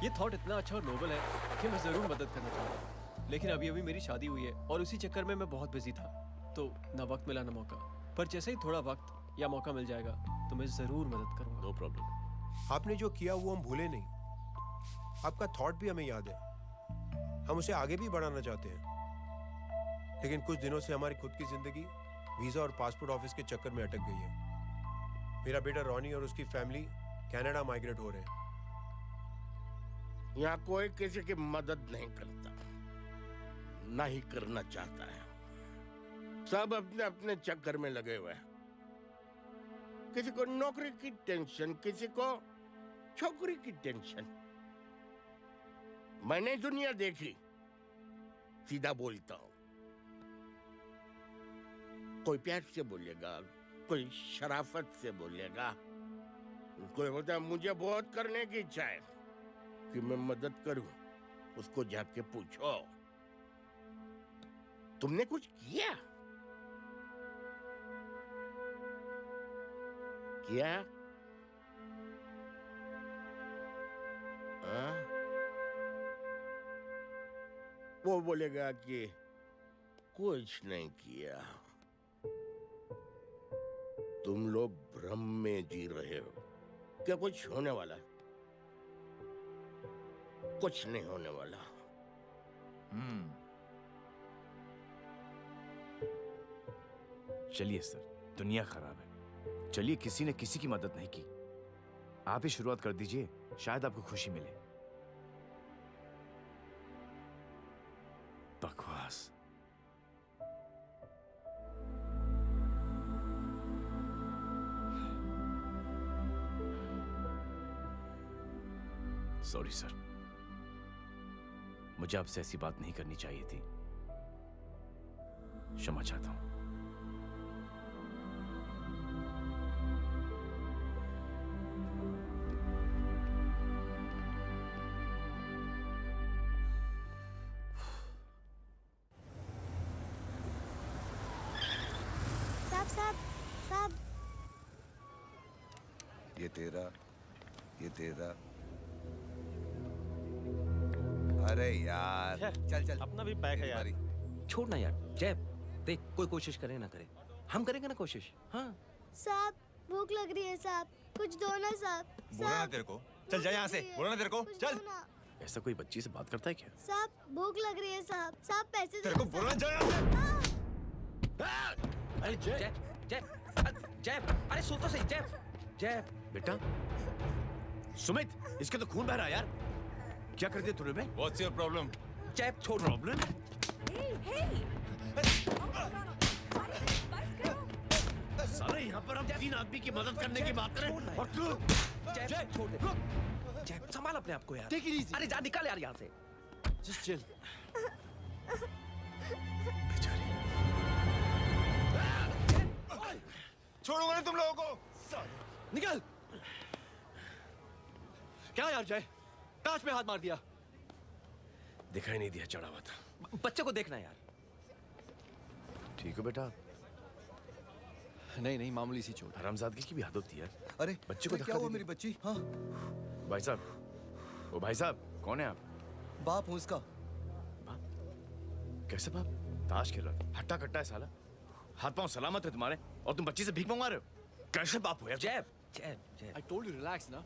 ये थॉट इतना अच्छा और नोबल है कि मैं जरूर मदद करना चाहूंगा, लेकिन अभी अभी मेरी शादी हुई है और उसी चक्कर में मैं बहुत बिजी था, तो ना वक्त मिला ना मौका। पर जैसे ही थोड़ा वक्त या मौका मिल जाएगा तो मैं जरूर मदद करूंगा। No problem. आपने जो किया वो हम भूले नहीं। आपका थॉट भी हमें याद है, हम उसे आगे भी बढ़ाना चाहते हैं। लेकिन कुछ दिनों से हमारी खुद की जिंदगी वीजा और पासपोर्ट ऑफिस के चक्कर में अटक गई है। मेरा बेटा रॉनी और उसकी फैमिली कनाडा माइग्रेट हो रहे हैं। यहाँ कोई किसी की मदद नहीं करता, ना ही करना चाहता है। सब अपने अपने चक्कर में लगे हुए हैं। किसी को नौकरी की टेंशन, किसी को छोकरी की टेंशन। मैंने दुनिया देखी, सीधा बोलता हूं। कोई प्यार से बोलेगा, कोई शराफत से बोलेगा, कोई बोलता है मुझे बहुत करने की इच्छा है कि मैं मदद करूं। उसको जाके पूछो तुमने कुछ किया? किया? हाँ? वो बोलेगा कि कुछ नहीं किया। तुम लोग भ्रम में जी रहे हो। क्या कुछ होने वाला है? कुछ नहीं होने वाला। चलिए सर, दुनिया खराब है। चलिए, किसी ने किसी की मदद नहीं की। आप ही शुरुआत कर दीजिए, शायद आपको खुशी मिले। बकवास। सॉरी सर, मुझे आपसे ऐसी बात नहीं करनी चाहिए थी। क्षमा चाहता हूं। साहब, ये तेरा। अरे यार, चल अपना भी पैक है यार। छोड़ ना यार। जय, देख, कोई कोशिश करे ना करे, हम करेंगे ना कोशिश। हाँ साहब, भूख लग रही है साहब, कुछ दो ना साहब। बोला ना तेरे को, चल जा यहाँ से। बोला ना तेरे को, चल। ऐसा कोई बच्ची से बात करता है क्या? साहब, भूख लग रही है साहब। साहब, पैसे तेरे को बोला जा यहाँ से। अरे जय, जय, जय, अरे सुन तो सही। जय, जय बेटा। सुमित, इसके तो खून बह रहा है यार। क्या कर दिया तूने? What's your problem? जय, छोड़। प्रॉब्लम? साले यहाँ पर हम 3 आदमी की मदद करने की बात करें और तू। जय, छोड़ दे। जय, संभाल अपने आप को यार। Take it easy. अरे जा, निकल यार यहाँ से। Just chill. छोड़ूंगा नहीं तुम लोगों को। निकल। क्या यार जय, ताश में हाथ मार दिया। दिखाई नहीं दिया, चढ़ा हुआ था। बच्चे को देखना यार। ठीक हो बेटा? नहीं, मामूली सी चोट। हरामजादगी की भी हद होती है। अरे बच्चे को क्या हुआ मेरी बच्ची? हाँ भाई साहब, ओ भाई साहब, कौन है आप? बाप हूँ इसका। कैसे बाप? ताश खेल रहा था, हट्टा कट्टा है साला। हाथ पांव सलामत है तुम्हारे और तुम बच्ची से भीख मंगवा रहे हो? कैसे बाप हो यार? जय, जय, जय। I told you relax ना।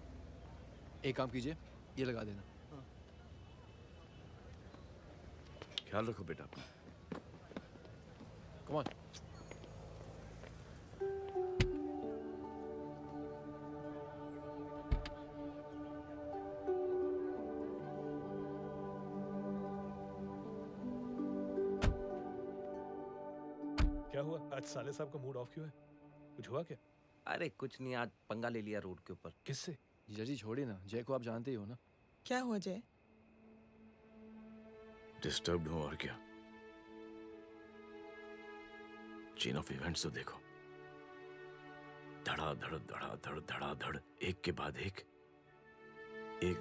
एक काम कीजिए, ये लगा देना। ख्याल रखो बेटा अपना। Come on. क्या हुआ आज? साले साहब का मूड ऑफ क्यों है? कुछ हुआ क्या? अरे कुछ नहीं, आज पंगा ले लिया रोड के ऊपर। किससे? जीजा जी छोड़िए ना, जय को आप जानते ही हो ना। क्या हुआ जय? डिस्टर्ब्ड हूं और क्या। चेन ऑफ इवेंट्स तो देखो, धड़ाधड़ धड़ाधड़ धड़ाधड़, एक के बाद एक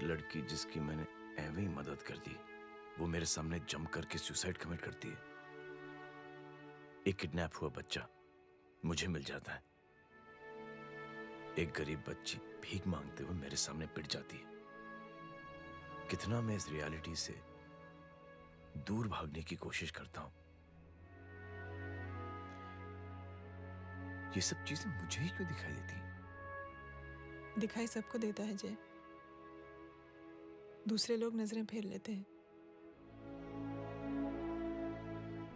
लड़की जिसकी मैंने एवं ही मदद कर दी, वो मेरे सामने जंप करके सुसाइड कमिट करती है। एक किडनैप हुआ बच्चा मुझे मिल जाता है। एक गरीब बच्ची भीख मांगते हुए मेरे सामने पिट जाती है। कितना मैं इस रियलिटी से दूर भागने की कोशिश करता हूं। ये सब चीजें मुझे ही क्यों दिखाई देती हैं? दिखाई सबको देता है जय, दूसरे लोग नजरें फेर लेते हैं।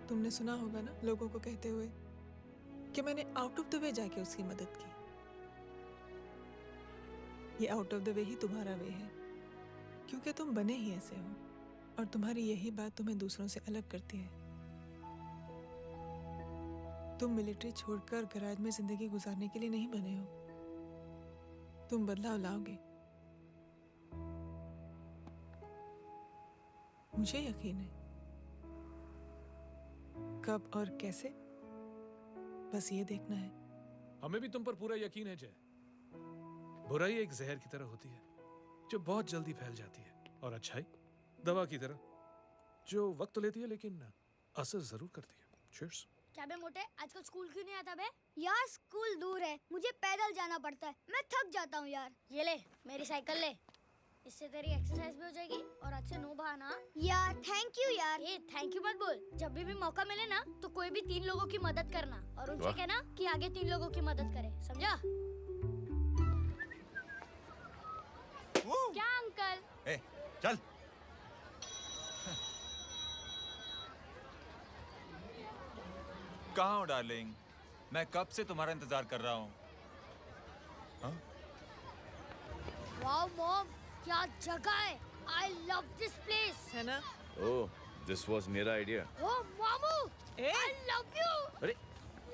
तुमने सुना होगा ना लोगों को कहते हुए कि मैंने आउट ऑफ द वे जाके उसकी मदद की। ये आउट ऑफ द वे ही तुम्हारा वे है, क्योंकि तुम बने ही ऐसे हो और तुम्हारी यही बात तुम्हें दूसरों से अलग करती है। तुम मिलिट्री छोड़कर गराज में जिंदगी गुजारने के लिए नहीं बने हो। तुम बदलाव लाओगे, मुझे यकीन है। कब और कैसे, बस ये देखना है। हमें भी तुम पर पूरा यकीन है जय। बुराई एक जहर की तरह होती है जो बहुत जल्दी फैल जाती है, और अच्छाई दवा की तरह जो वक्त तो लेती है लेकिन असर जरूर करती है। चीयर्स। क्या बे मोटे, आजकल स्कूल क्यों नहीं आता बे? यार स्कूल दूर है, मुझे पैदल जाना पड़ता है, मैं थक जाता हूँ यार। ये ले मेरी साइकिल ले, इससे तेरी एक्सरसाइज भी हो जाएगी और आज से नो बहाना। यार थैंक यू यार। ये थैंक यू मत बोल, जब भी मौका मिले ना तो कोई भी 3 लोगों की मदद करना और उनसे कहना कि आगे 3 लोगों की मदद करे, समझा? क्या अंकल? ए, चल। कहाँ हो डार्लिंग? मैं कब से तुम्हारा इंतजार कर रहा हूँ। वाओ मॉम, क्या जगह है। I love this place। है ना? ओह, दिस वाज मेरा आइडिया। ओह मामू, I love you। अरे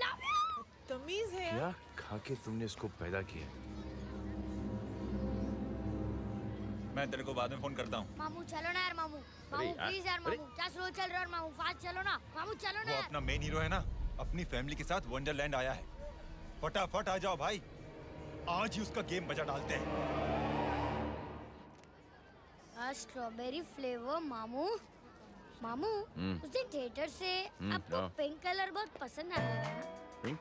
Love you। तमीज है क्या खा के तुमने इसको पैदा किया? मैं तेरे को बाद में फोन करता हूँ। मामू चलो ना यार, मामू अरे मामू यार, प्लीज यार, अरे। मामू क्या स्लो चल रहे हो यार, मामू फास्ट चलो ना, मामू चलो ना वो यार। अपना मेन हीरो है ना, अपनी फैमिली के साथ वंडरलैंड आया है। फटाफट आ जाओ भाई, आज ही उसका गेम बजा डालते हैं। स्ट्रॉबेरी फ्लेवर मामू। मामू उस दिन थिएटर से आपको हाँ। पिंक कलर बहुत पसंद आया था ना? पिंक?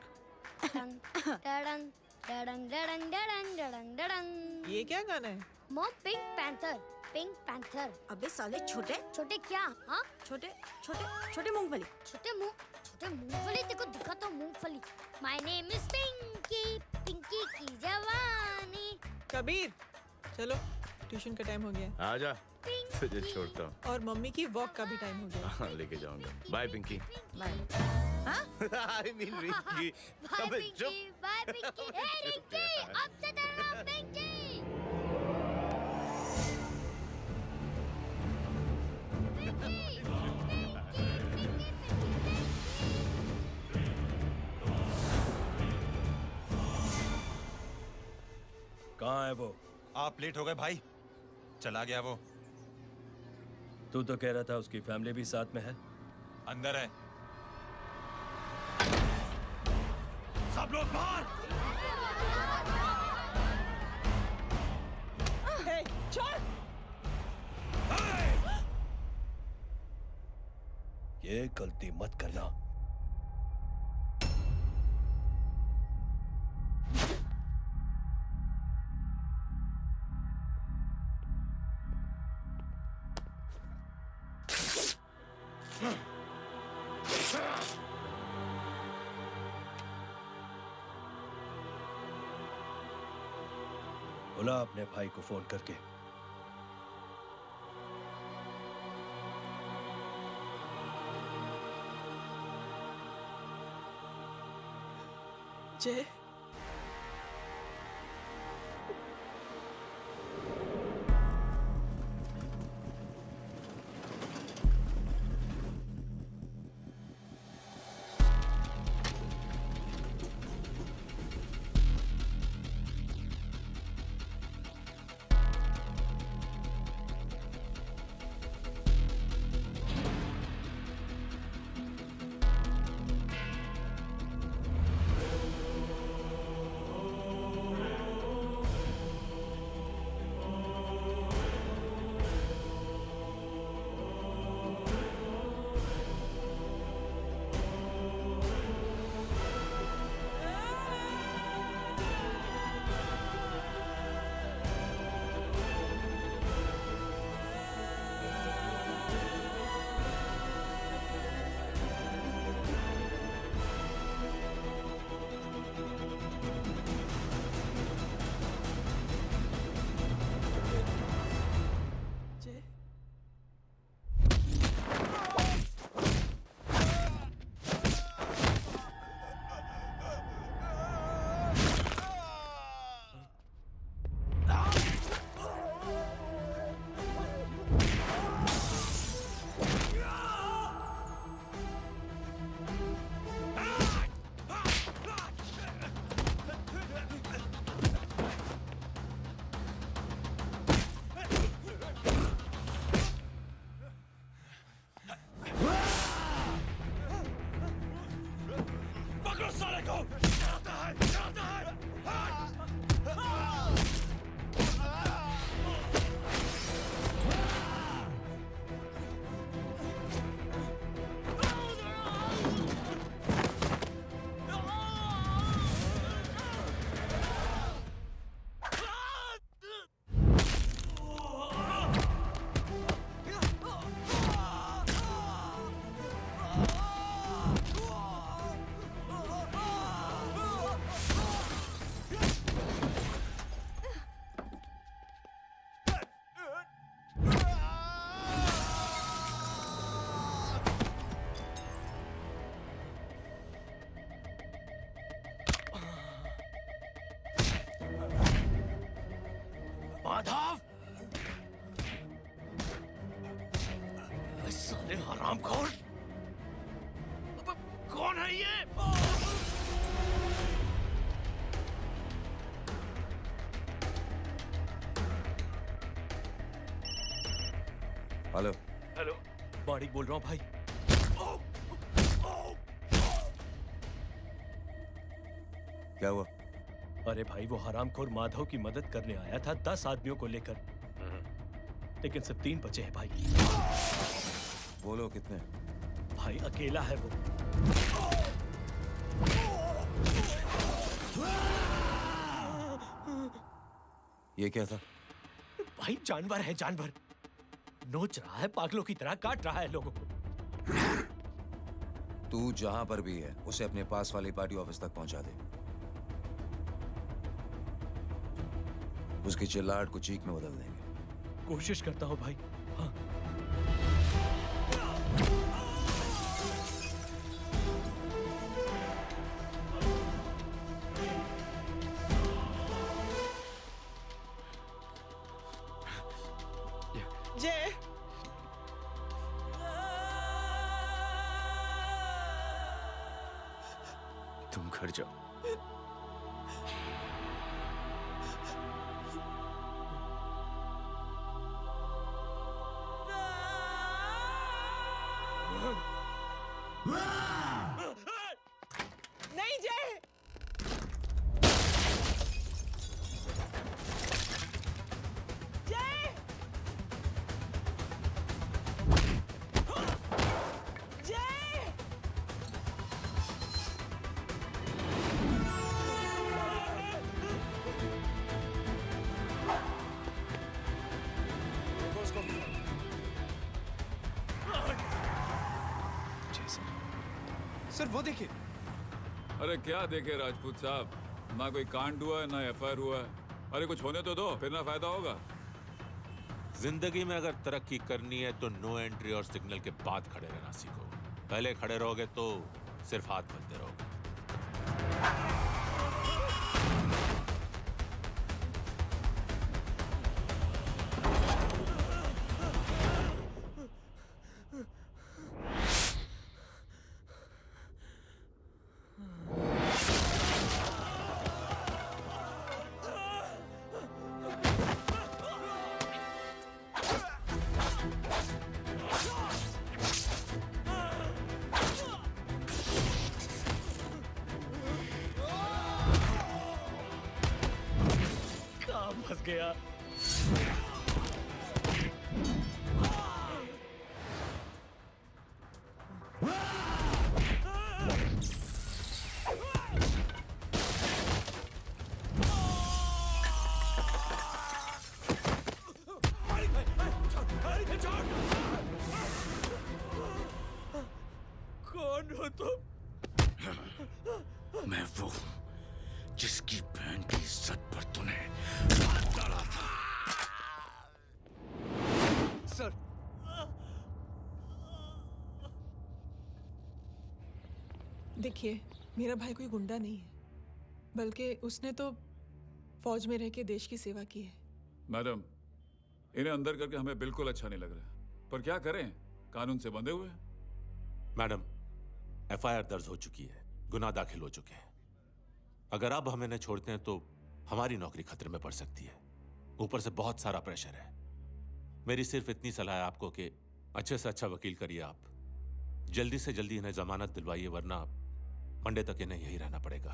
डडंग डडंग डडंग डडंग डडंग डडंग डडंग। ये क्या गाना है? Mom pink panther, pink panther. अबे साले छोटे छोटे क्या? हाँ छोटे छोटे छोटे मूंगफली। छोटे मूंगफली, देखो दिखाता हूँ मूंगफली। My name is Pinki, Pinki की जवानी। कबीर चलो, ट्यूशन का टाइम हो गया। आजा, तुझे छोड़ता हूँ। और मम्मी की वॉक का भी टाइम हो गया। हाँ, लेके जाऊंगा। Bye Pinky. Bye. I mean Rinky. Bye Pinky, bye Pinky. ए रिंकी, अब से तेरा नाम पिंकी। कहाँ है वो? आप लेट हो गए भाई। चला गया वो। तू तो कह रहा था उसकी फैमिली भी साथ में है। अंदर है। सब लोग बाहर। छोड़। ये गलती मत करना। बुला अपने भाई को फोन करके। जय, साले हरामखोर! कौन है ये? हेलो। हेलो, माणिक बोल रहा हूँ भाई। क्या हुआ? अरे भाई, वो हरामखोर माधव की मदद करने आया था 10 आदमियों को लेकर, लेकिन सिर्फ 3 बचे हैं भाई। बोलो कितने? भाई अकेला है वो। ये क्या था? भाई जानवर है, जानवर। नोच रहा है, पागलों की तरह काट रहा है लोगों को। तू जहां पर भी है उसे अपने पास वाली पार्टी ऑफिस तक पहुंचा दे। उसकी चिल्लाहट को चीख में बदल देंगे। कोशिश करता हूं भाई। हाँ। जय, तुम घर जाओ। नहीं जय। जय, जय, सर वो देखिए। अरे क्या देखे राजपूत साहब, ना कोई कांड हुआ है ना एफआईआर हुआ है। अरे कुछ होने तो दो, फिर ना फायदा होगा। जिंदगी में अगर तरक्की करनी है तो नो एंट्री और सिग्नल के बाद खड़े रहना सीखो। पहले खड़े रहोगे तो सिर्फ हाथ मलते रहोगे। फंस गया। कौन हो तुम? मैं वो जिसकी बहन की इज्जत पर तूने हाथ डाला था। सर, देखिए, मेरा भाई कोई गुंडा नहीं है, बल्कि उसने तो फौज में रह के देश की सेवा की है। मैडम, इन्हें अंदर करके हमें बिल्कुल अच्छा नहीं लग रहा, पर क्या करें, कानून से बंधे हुए हैं। मैडम, एफआईआर दर्ज हो चुकी है, गुनाह दाखिल हो चुके हैं। अगर अब हम इन्हें छोड़ते हैं तो हमारी नौकरी खतरे में पड़ सकती है। ऊपर से बहुत सारा प्रेशर है। मेरी सिर्फ इतनी सलाह है आपको कि अच्छे से अच्छा वकील करिए आप। जल्दी से जल्दी इन्हें जमानत दिलवाइए, वरना मंडे तक इन्हें यही रहना पड़ेगा।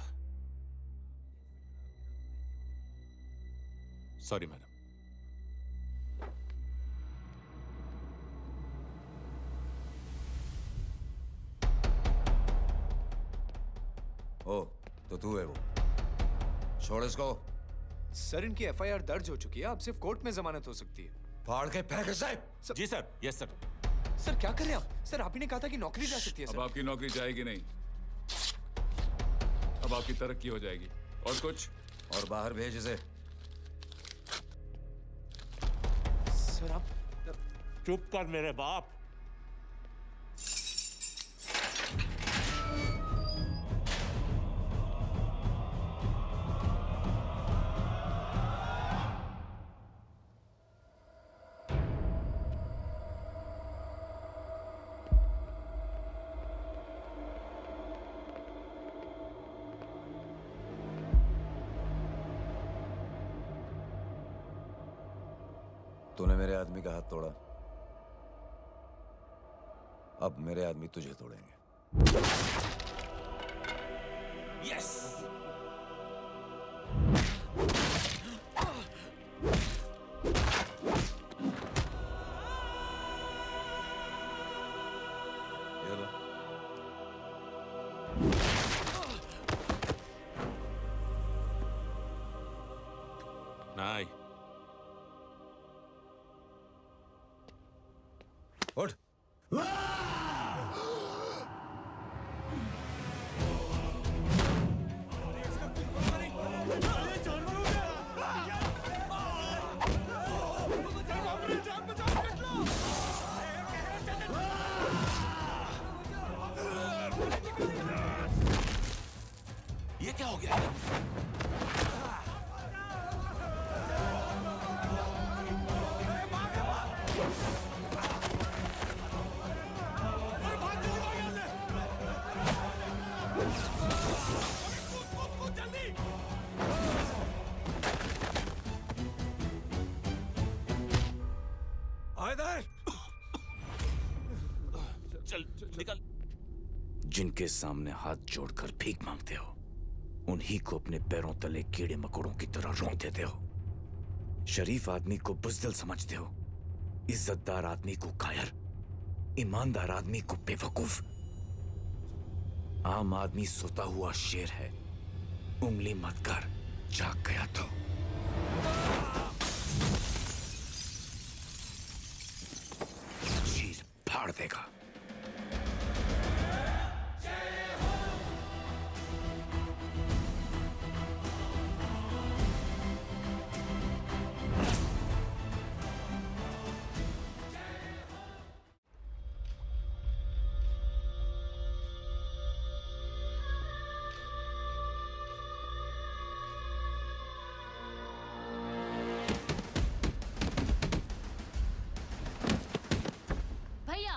Sorry madam. ओ, तो तू है वो। छोड़ इसको। सर, इनकी एफआईआर दर्ज हो चुकी है, अब सिर्फ कोर्ट में जमानत हो सकती है। फाड़ के फेंक साहब। जी सर। Yes sir. सर क्या कर रहे हैं आप? सर, आप ही ने कहा था कि नौकरी जा सकती है। अब आपकी नौकरी जाएगी नहीं, अब आपकी तरक्की हो जाएगी। और कुछ? और बाहर भेज इसे। सर आप चुप कर मेरे बाप। तूने मेरे आदमी का हाथ तोड़ा, अब मेरे आदमी तुझे तोड़ेंगे। यस। नाई, उठ। ये क्या हो गया? चल निकल। जिनके सामने हाथ जोड़कर भीख मांगते हो, उन्हीं को अपने पैरों तले कीड़े मकोड़ों की तरह रोक देते हो। शरीफ आदमी को बुज़दिल समझते हो, इज्जतदार आदमी को कायर, ईमानदार आदमी को बेवकूफ। आम आदमी सोता हुआ शेर है, उंगली मत कर, जाग गया तो। चीर फाड़ देगा। भैया,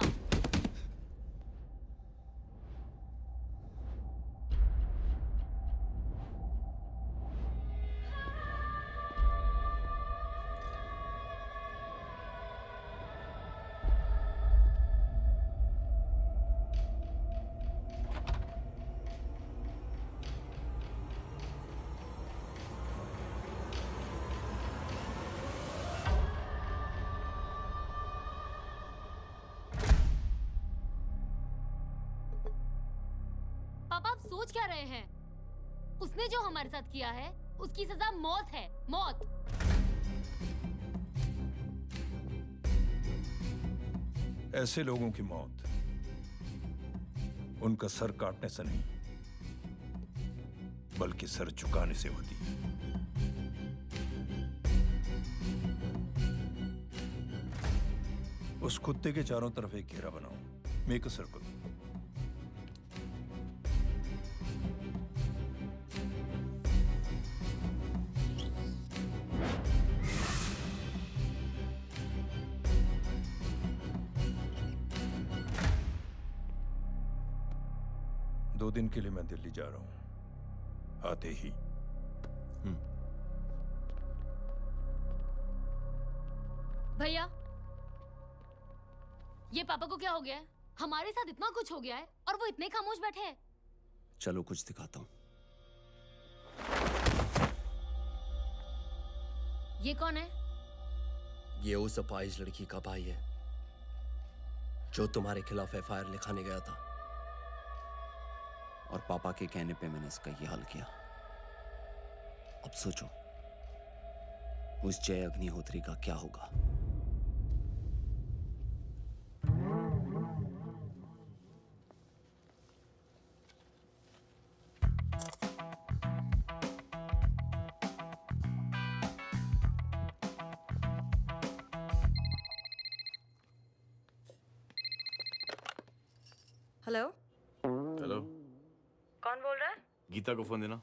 पापा आप सोच क्या रहे हैं? उसने जो हमारे साथ किया है, उसकी सजा मौत है, मौत। ऐसे लोगों की मौत उनका सर काटने से नहीं, बल्कि सर झुकाने से होती है। उस कुत्ते के चारों तरफ एक घेरा बनाओ, मेक अ सर्कल। दो दिन के लिए मैं दिल्ली जा रहा हूं, आते ही। भैया, ये पापा को क्या हो गया है? हमारे साथ इतना कुछ हो गया है और वो इतने खामोश बैठे हैं। चलो कुछ दिखाता हूं। ये कौन है? ये उस अपाहिज लड़की का भाई है जो तुम्हारे खिलाफ एफआईआर लिखाने गया था। और पापा के कहने पे मैंने इसका ये हाल किया। अब सोचो उस जय अग्निहोत्री का क्या होगा। हेलो, हेलो, कौन बोल रहा है? गीता को फोन देना।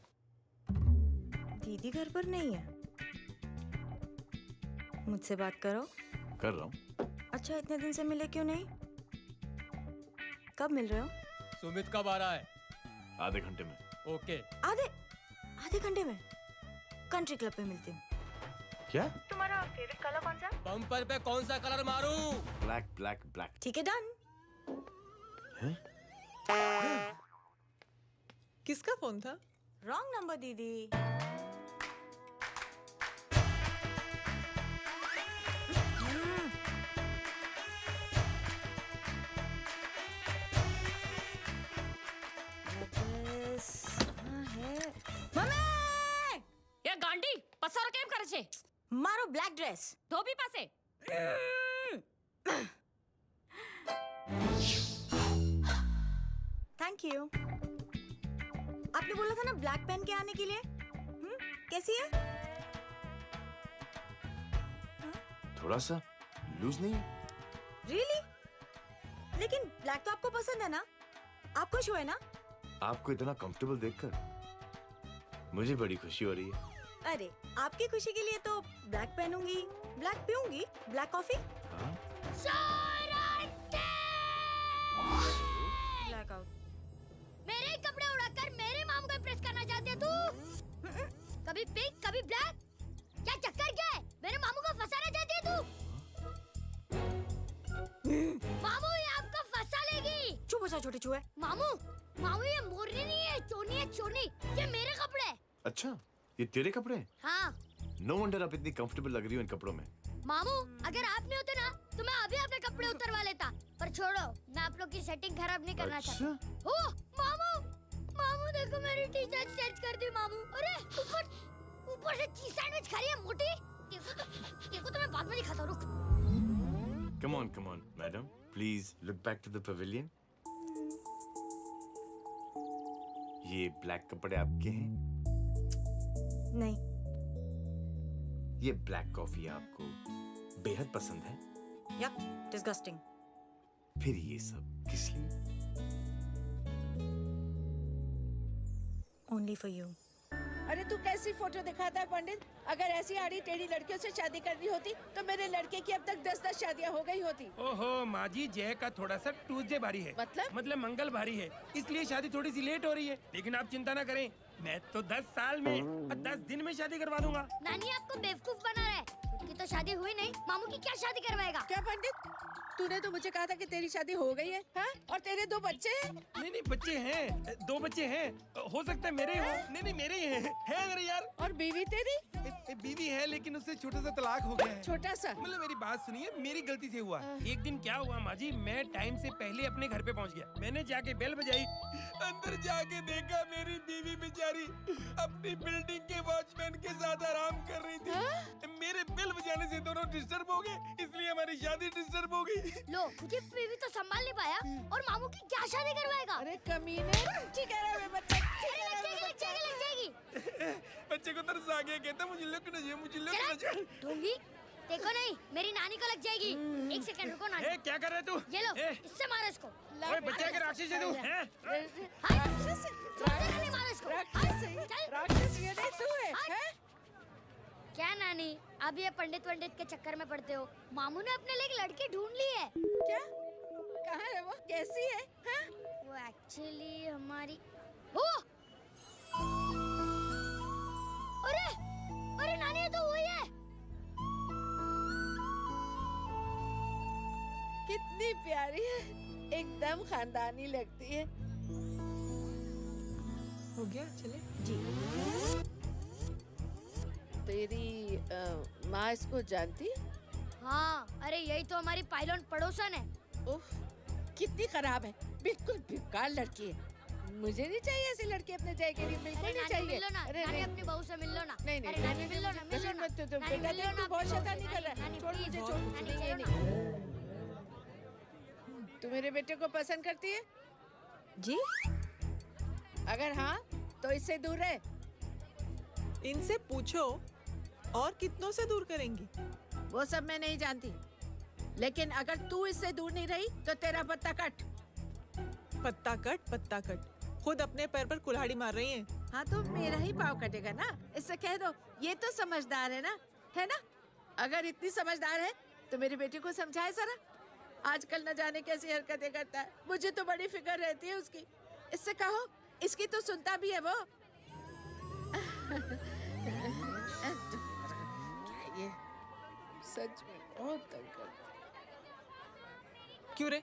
दीदी घर पर नहीं है। मुझसे बात करो। कर रहा हूँ। अच्छा, इतने दिन से मिले क्यों नहीं? कब मिल रहे हो? सुमित कब आ रहा है? आधे घंटे में। ओके। आधे घंटे में कंट्री क्लब पे मिलती हूँ। क्या? तुम्हारा फेवरेट कलर कौन सा? बम्पर पे कौन सा कलर मारूं? Black black black. ठीक है, डन। किसका फोन था? रॉन्ग नंबर दीदी। એ ગાંડી પસારો કેમ કરે છે? મારો બ્લેક ડ્રેસ ધોબી પાસે. Thank you. आपने बोला था ना ब्लैक पेन के आने के लिए। कैसी है? थोड़ा सा लूज नहीं है? रियली? लेकिन ब्लैक तो आपको पसंद है ना? आप खुश हुए ना? आपको इतना कंफर्टेबल देखकर मुझे बड़ी खुशी हो रही है। अरे आपकी खुशी के लिए तो ब्लैक पहनूंगी, ब्लैक पीऊंगी, ब्लैक कॉफी। Black out. मेरे कपड़े उड़ाकर मेरे मामू को इम्प्रेस करना चाहती है तू? कभी पिंक कभी ब्लैक, क्या चक्कर क्या है? मेरे मामू को फंसाना चाहती है तू? मामू ये आपको फंसा लेगी। चुप हो जा छोटे चूहे। मामू मामू ये मोरनी नहीं है, चोनी है चोनी। ये मेरे कपड़े हैं। अच्छा, ये तेरे कपड़े हैं? हाँ नो वंडर आप इतनी कंफर्टेबल लग रही हो इन कपड़ों में। मामू, अगर आप नहीं होते ना तो मैं अभी अपने कपड़े उतरवा लेता। पर छोड़ो, मैं आप लोग की सेटिंग खराब नहीं करना चाहता। ओ मामू, मामू देखो मेरी टी शर्ट चेंज कर दी मामू। अरे ऊपर से चीज सैंडविच खा रही है मोटी। देखो तो मैं बाद में दिखाता हूँ, रुक। Come on, madam. Please look back to the pavilion. ये ब्लैक कपड़े आपके हैं? नहीं। ये ब्लैक कॉफी आपको बेहद पसंद है? Yuck, disgusting. फिर ये सब किस लिए? Only for you. अरे तू कैसी फोटो दिखाता है पंडित? अगर ऐसी आड़ी टेढ़ी लड़कियों से शादी करनी होती तो मेरे लड़के की अब तक 10-10 शादियां हो गई होती। ओहो माँ जी, जय का थोड़ा सा ट्यूसडे भारी है। मतलब मंगल भारी है, इसलिए शादी थोड़ी सी लेट हो रही है। लेकिन आप चिंता ना करें, मैं तो 10 साल में और 10 दिन में शादी करवा दूंगा। नानी आपको बेवकूफ बना रहा है। उसकी तो शादी हुई नहीं, मामू की क्या शादी करवाएगा? क्या पंडित, तूने तो मुझे कहा था कि तेरी शादी हो गई है, हाँ? और तेरे 2 बच्चे हैं? नहीं बच्चे हैं, 2 बच्चे हैं। हो सकता है मेरे हो। नहीं मेरे ही हैं। अरे यार। और बीवी तेरी? बीवी है लेकिन उससे छोटा सा तलाक हो गया है। छोटा सा? मतलब मेरी बात सुनिए, मेरी गलती से हुआ। एक दिन क्या हुआ माँ जी, मैं टाइम से पहले अपने घर पे पहुँच गया। मैंने जाके बेल बजाई, अंदर जाके देखा मेरी बीवी बेचारी अपनी बिल्डिंग के वॉचमैन के साथ आराम कर रही थी। मेरे बेल बजाने से दोनों डिस्टर्ब हो गए, इसलिए हमारी शादी डिस्टर्ब हो गई। लो, तुझे बीवी तो संभाल नहीं पाया और मामू की क्या शादी करवाएगा? अरे कमीने, ठीक है रे बच्चा, लग जाएगी। बच्चे को तरस आ गया, कहता मुझे लगना चाहिए, मुझे लगना चाहिए। ढोंगी, देखो नहीं, मेरी नानी को लग जाएगी। एक सेकंड रुको नानी। क्या कर रहे तू? ये लो, इससे मारो इसको। ओए बच्चा के राक्षस है तू, हैं? राक्षस ये नहीं तू है? क्या नानी, अब ये पंडित के चक्कर में पड़ते हो? मामू ने अपने लिए एक लड़की ढूंढ ली है। क्या? कहाँ है वो? कैसी है? हाँ? वो एक्चुअली हमारी अरे नानी, ये तो वही है। कितनी प्यारी है, एकदम खानदानी लगती है। हो गया, चले? जी। तेरी माँ इसको जानती है? हाँ, अरे यही तो हमारी पायलॉन पड़ोसन है। उफ, कितनी खराब है, बिल्कुल बेकार लड़की है। मुझे नहीं चाहिए ऐसी लड़की अपने जय के लिए, बिल्कुल नहीं चाहिए। मिल लो ना, नानी अपनी बहू से मिल लो ना। नहीं, नानी मिल लो ना, मिल लो ना। मत तो बेटा, देख तू बहुत शैतानी कर रहा है। छोड़ मुझे, छोड़ मुझे, नहीं। तू मेरे बेटे को पसंद करती है? जी। अगर हाँ तो इससे दूर रहे। इनसे पूछो और कितनों से दूर करेंगी? वो सब मैं नहीं जानती, लेकिन अगर तू इससे दूर नहीं रही तो तेरा पत्ता कट। पत्ता कट, खुद अपने पैर पर कुल्हाड़ी मार रही हैं। हाँ तो मेरा ही पाँव कटेगा ना, इससे कह दो। ये तो समझदार है ना? अगर इतनी समझदार है तो मेरे बेटे को समझाए जरा। आजकल न जाने कैसी हरकतें करता है, मुझे तो बड़ी फिक्र रहती है उसकी। इससे कहो, इसकी तो सुनता भी है वो। क्या ये? सच में बहुत तंग करती। क्यों रे?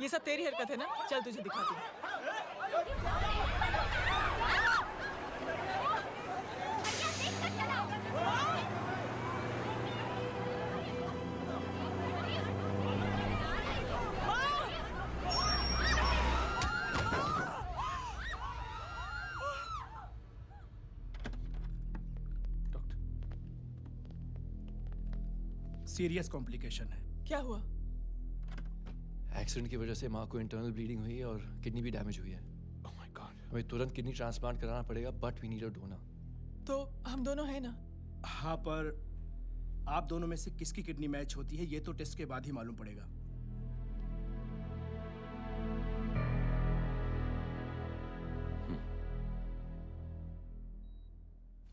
ये सब तेरी हरकत है ना? चल तुझे दिखाती हूँ। सीरियस कॉम्प्लिकेशन है। क्या हुआ? एक्सीडेंट की वजह से माँ को इंटरनल ब्लीडिंग हुई है और किडनी भी डैमेज हुई है। Oh my God. हमें तुरंत किडनी ट्रांसप्लांट कराना पड़ेगा, but we need a donor. तो हम दोनों हैं ना? हाँ, पर आप दोनों में से किसकी किडनी मैच होती है ये तो टेस्ट के बाद ही मालूम पड़ेगा।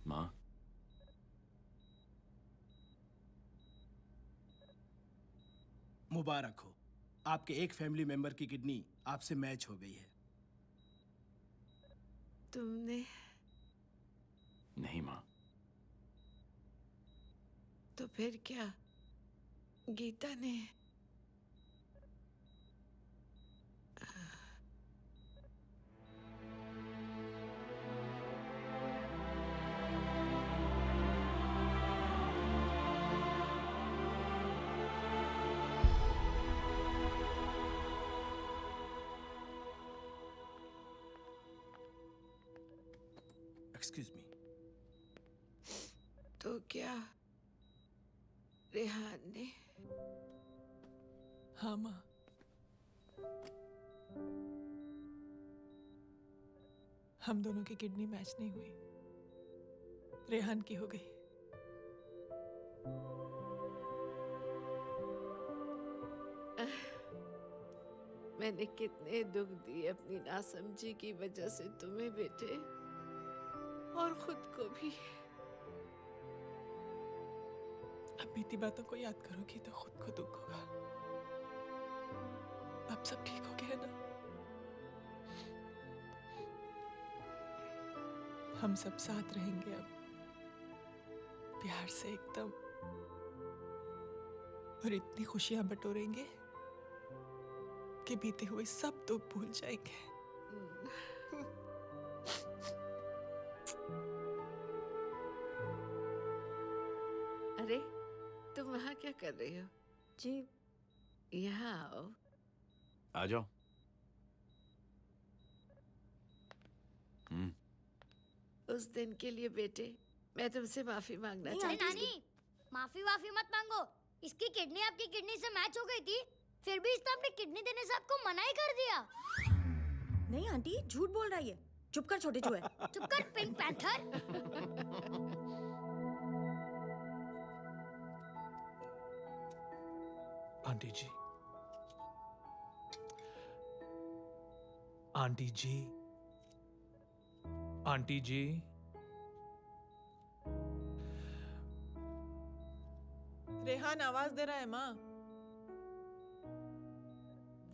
माँ, मुबारक हो, आपके एक फैमिली मेंबर की किडनी आपसे मैच हो गई है। तुमने? नहीं माँ। तो फिर क्या? गीता ने? Excuse me. तो क्या रेहान ने? हाँ माँ। हम दोनों की किडनी मैच नहीं हुई, रेहान की हो गई। मैंने कितने दुख दिए अपनी नासमझी की वजह से तुम्हें बेटे, और खुद को भी। अब बीती बातों को याद करोगी तो खुद को दुख होगा। अब सब ठीक हो गया ना? हम सब साथ रहेंगे अब, प्यार से एकदम, और इतनी खुशियां बटोरेंगे कि बीते हुए सब दुख भूल जाएंगे। अरे तुम वहाँ क्या कर रही हो? जी यहाँ आओ। आ जाओ। उस दिन के लिए बेटे मैं तुमसे माफी मांगना नहीं, चाहती हूँ। नानी, माफी मत मांगो। इसकी किडनी आपकी किडनी से मैच हो गई थी, फिर भी इसने अपनी किडनी देने से आपको मना ही कर दिया। नहीं आंटी, झूठ बोल रही है। चुप कर छोटे चूहे। चुप कर पिंक पैंथर। आंटी जी, आंटी जी, आंटी जी, रेहान आवाज दे रहा है माँ।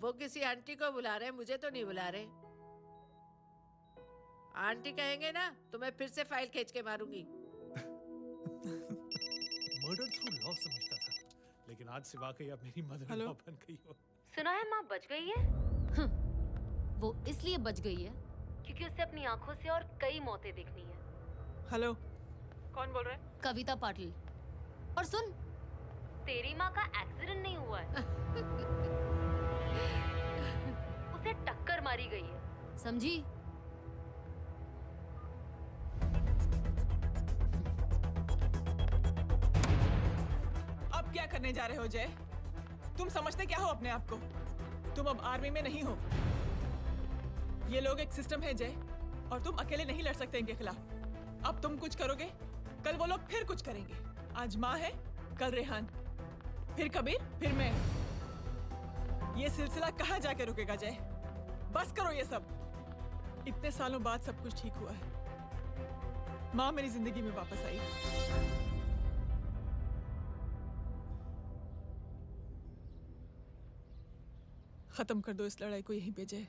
वो किसी आंटी को बुला रहे हैं, मुझे तो नहीं बुला रहे। आंटी कहेंगे ना तो मैं फिर से फाइल खींच के मारूंगी। मर्डर थ्रू लॉ समझता था, लेकिन आज से वाकई अब मेरी मदर लॉ बन गई हो। सुना है माँ बच गई है। वो इसलिए बच गई है क्योंकि उसे अपनी आंखों से और कई मौतें देखनी है। हेलो, कौन बोल रहा है? कविता पाटिल। और सुन, तेरी माँ का एक्सीडेंट नहीं हुआ है, उसे टक्कर मारी गई है, समझी? अब क्या करने जा रहे हो जय? तुम समझते क्या हो अपने आप को? तुम अब आर्मी में नहीं हो। ये लोग एक सिस्टम है जय, और तुम अकेले नहीं लड़ सकते इनके खिलाफ। अब तुम कुछ करोगे, कल वो लोग फिर कुछ करेंगे। आज माँ है, कल रेहान, फिर कबीर, फिर मैं। ये सिलसिला कहाँ जाके रुकेगा जय? बस करो ये सब। इतने सालों बाद सब कुछ ठीक हुआ है। माँ मेरी जिंदगी में वापस आई। खत्म कर दो इस लड़ाई को यहीं पे जय।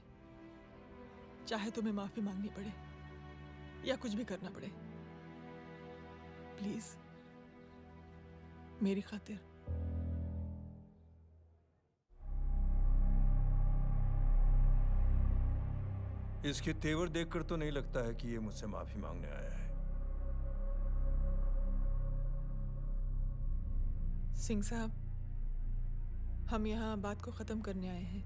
चाहे तुम्हें माफी मांगनी पड़े या कुछ भी करना पड़े, प्लीज मेरी खातिर। इसके तेवर देखकर तो नहीं लगता है कि ये मुझसे माफी मांगने आया है। सिंह साहब, हम यहाँ बात को खत्म करने आए हैं।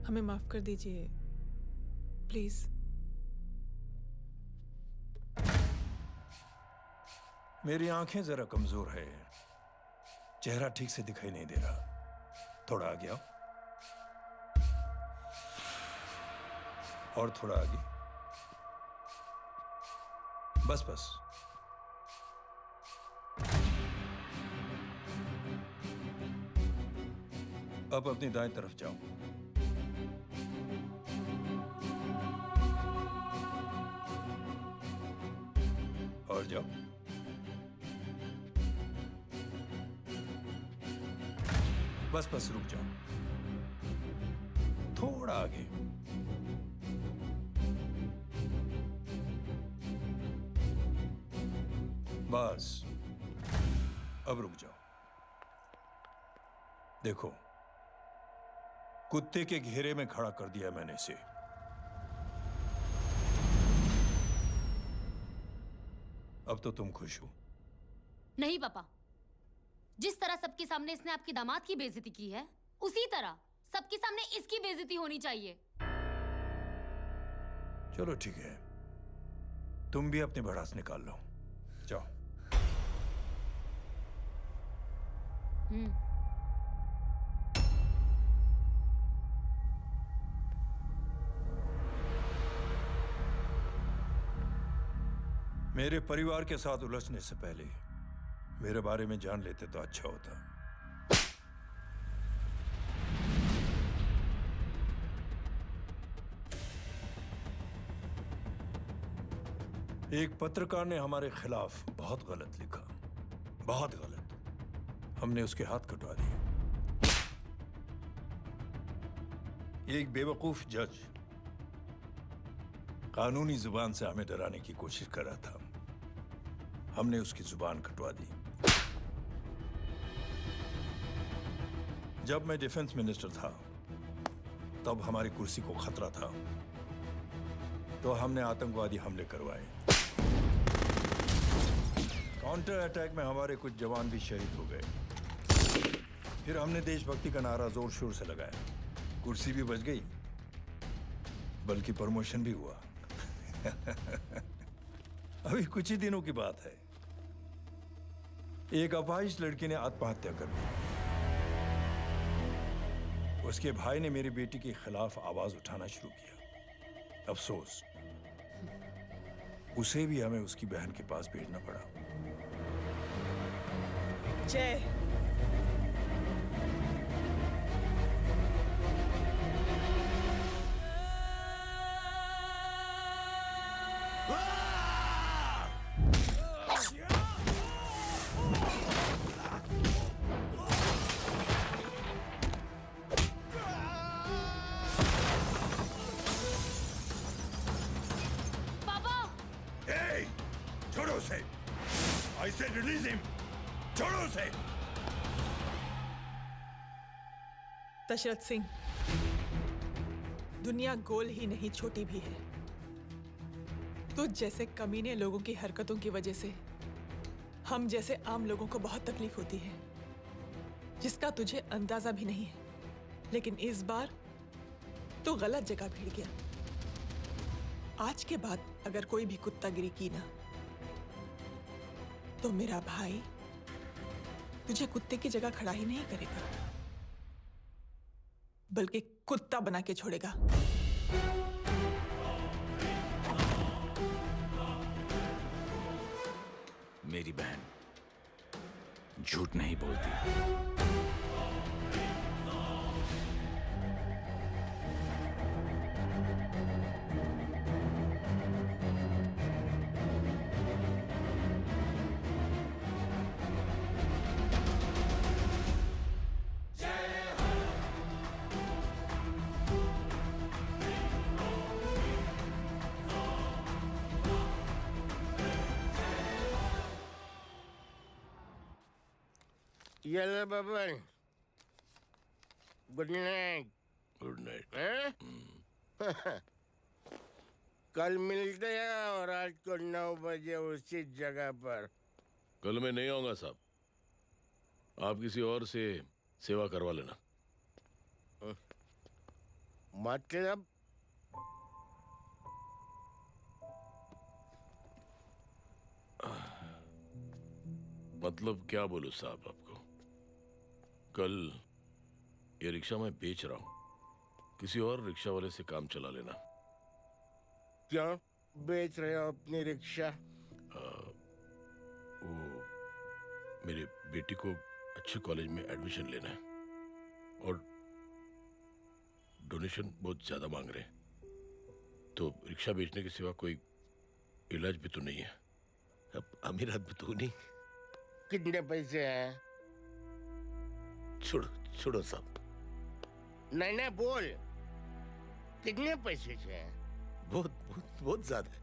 हमें माफ कर दीजिए प्लीज। मेरी आंखें जरा कमजोर है, चेहरा ठीक से दिखाई नहीं दे रहा। थोड़ा आगे आओ और थोड़ा आगे। बस बस। अब अपनी दाएं तरफ जाओ। और जाओ। बस बस रुक जाओ, थोड़ा आगे। बस अब रुक जाओ। देखो, कुत्ते के घेरे में खड़ा कर दिया मैंने इसे। अब तो तुम खुश हो? नहीं पापा, जिस तरह सबके सामने इसने आपकी दामाद की बेइज्जती की है, उसी तरह सबके सामने इसकी बेइज्जती होनी चाहिए। चलो ठीक है, तुम भी अपनी भड़ास निकाल लो। जाओ। मेरे परिवार के साथ उलझने से पहले मेरे बारे में जान लेते तो अच्छा होता। एक पत्रकार ने हमारे खिलाफ बहुत गलत लिखा, बहुत गलत। हमने उसके हाथ कटवा दिए। एक बेवकूफ जज कानूनी जुबान से हमें डराने की कोशिश कर रहा था। हमने उसकी जुबान कटवा दी। जब मैं डिफेंस मिनिस्टर था, तब हमारी कुर्सी को खतरा था, तो हमने आतंकवादी हमले करवाए। काउंटर अटैक में हमारे कुछ जवान भी शहीद हो गए। फिर हमने देशभक्ति का नारा जोर शोर से लगाया। कुर्सी भी बच गई, बल्कि प्रमोशन भी हुआ। अभी कुछ ही दिनों की बात है, एक अपाहिज लड़की ने आत्महत्या कर ली। उसके भाई ने मेरी बेटी के खिलाफ आवाज उठाना शुरू किया। अफसोस, उसे भी हमें उसकी बहन के पास भेजना पड़ा। जय, छोड़ो उसे। I said release him. छोड़ो उसे। दशरथ सिंह, दुनिया गोल ही नहीं छोटी भी है। तुझ जैसे कमीने लोगों की हरकतों की वजह से हम जैसे आम लोगों को बहुत तकलीफ होती है, जिसका तुझे अंदाजा भी नहीं है। लेकिन इस बार तू गलत जगह भिड़ गया। आज के बाद अगर कोई भी कुत्तागिरी की ना, तो मेरा भाई तुझे कुत्ते की जगह खड़ा ही नहीं करेगा, बल्कि कुत्ता बना के छोड़ेगा। मेरी बहन झूठ नहीं बोलती। ये ले Baban, good night. Good night. हैं? कल मिलते हैं और रात को 9 बजे उसी जगह पर। कल मैं नहीं आऊंगा साहब, आप किसी और से सेवा करवा लेना। मतलब मतलब क्या बोलूं साहब आपको। कल ये रिक्शा मैं बेच रहा हूं, किसी और रिक्शा वाले से काम चला लेना। क्यों बेच रहे हो अपनी रिक्शा? वो मेरे बेटी को अच्छे कॉलेज में एडमिशन लेना है और डोनेशन बहुत ज्यादा मांग रहे हैं, तो रिक्शा बेचने के सिवा कोई इलाज भी तो नहीं है। अब अमीर आदमी तो नहीं। कितने पैसे हैं? छोड़ो छोड़ो साहब। नहीं नहीं बोल, कितने पैसे हैं? बहुत बहुत बहुत ज्यादा है।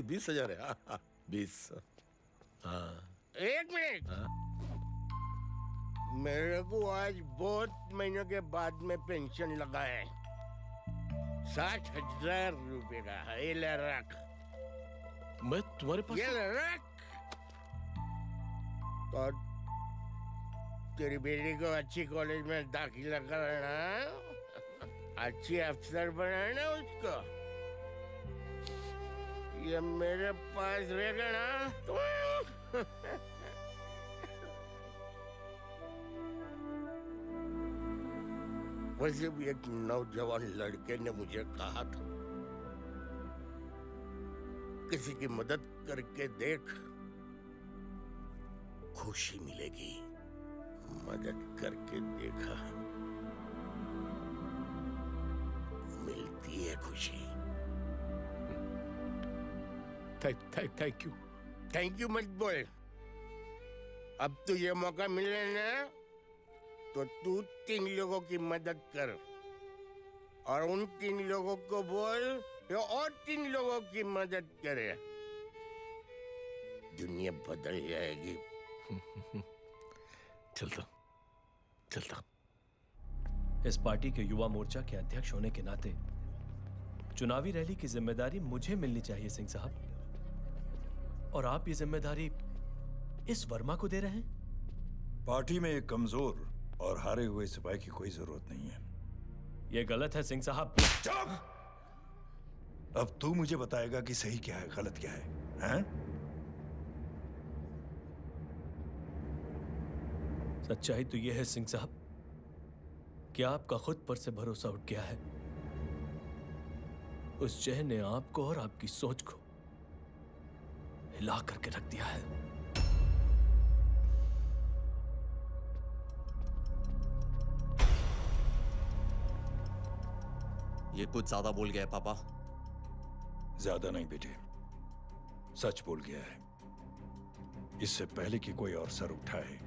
20 हजार है। हाँ 20। हाँ 1 मिनट। मेरे को आज बहुत महीनों के बाद में पेंशन लगा है, 60,000 रुपए का। ये ले रख। मैं तुम्हारे पास? ये ले रख। और तेरी बेटी को अच्छी कॉलेज में दाखिला कराना, अच्छी अफसर बनाना उसको। ये मेरे पास रहेगा ना। वैसे भी एक नौजवान लड़के ने मुझे कहा था, किसी की मदद करके देख, खुशी मिलेगी। मदद करके देखा, मिलती है खुशी। Thank you. थैंक यू मत बोल। अब तो ये मौका मिले ना, तो तू 3 लोगों की मदद कर और उन 3 लोगों को बोल जो और 3 लोगों की मदद करे। दुनिया बदल जाएगी। चलता। इस पार्टी के युवा मोर्चा के अध्यक्ष होने के नाते चुनावी रैली की जिम्मेदारी मुझे मिलनी चाहिए सिंह साहब, और आप ये जिम्मेदारी इस वर्मा को दे रहे हैं। पार्टी में एक कमजोर और हारे हुए सिपाही की कोई जरूरत नहीं है। ये गलत है सिंह साहब। चुप! अब तू मुझे बताएगा कि सही क्या है, गलत क्या है, हैं? सच्चाई तो यह है सिंह साहब कि आपका खुद पर से भरोसा उठ गया है। उस जय ने आपको और आपकी सोच को हिला करके रख दिया है। ये कुछ ज्यादा बोल गया है पापा। ज्यादा नहीं बेटे, सच बोल गया है। इससे पहले कि कोई और सर उठाए,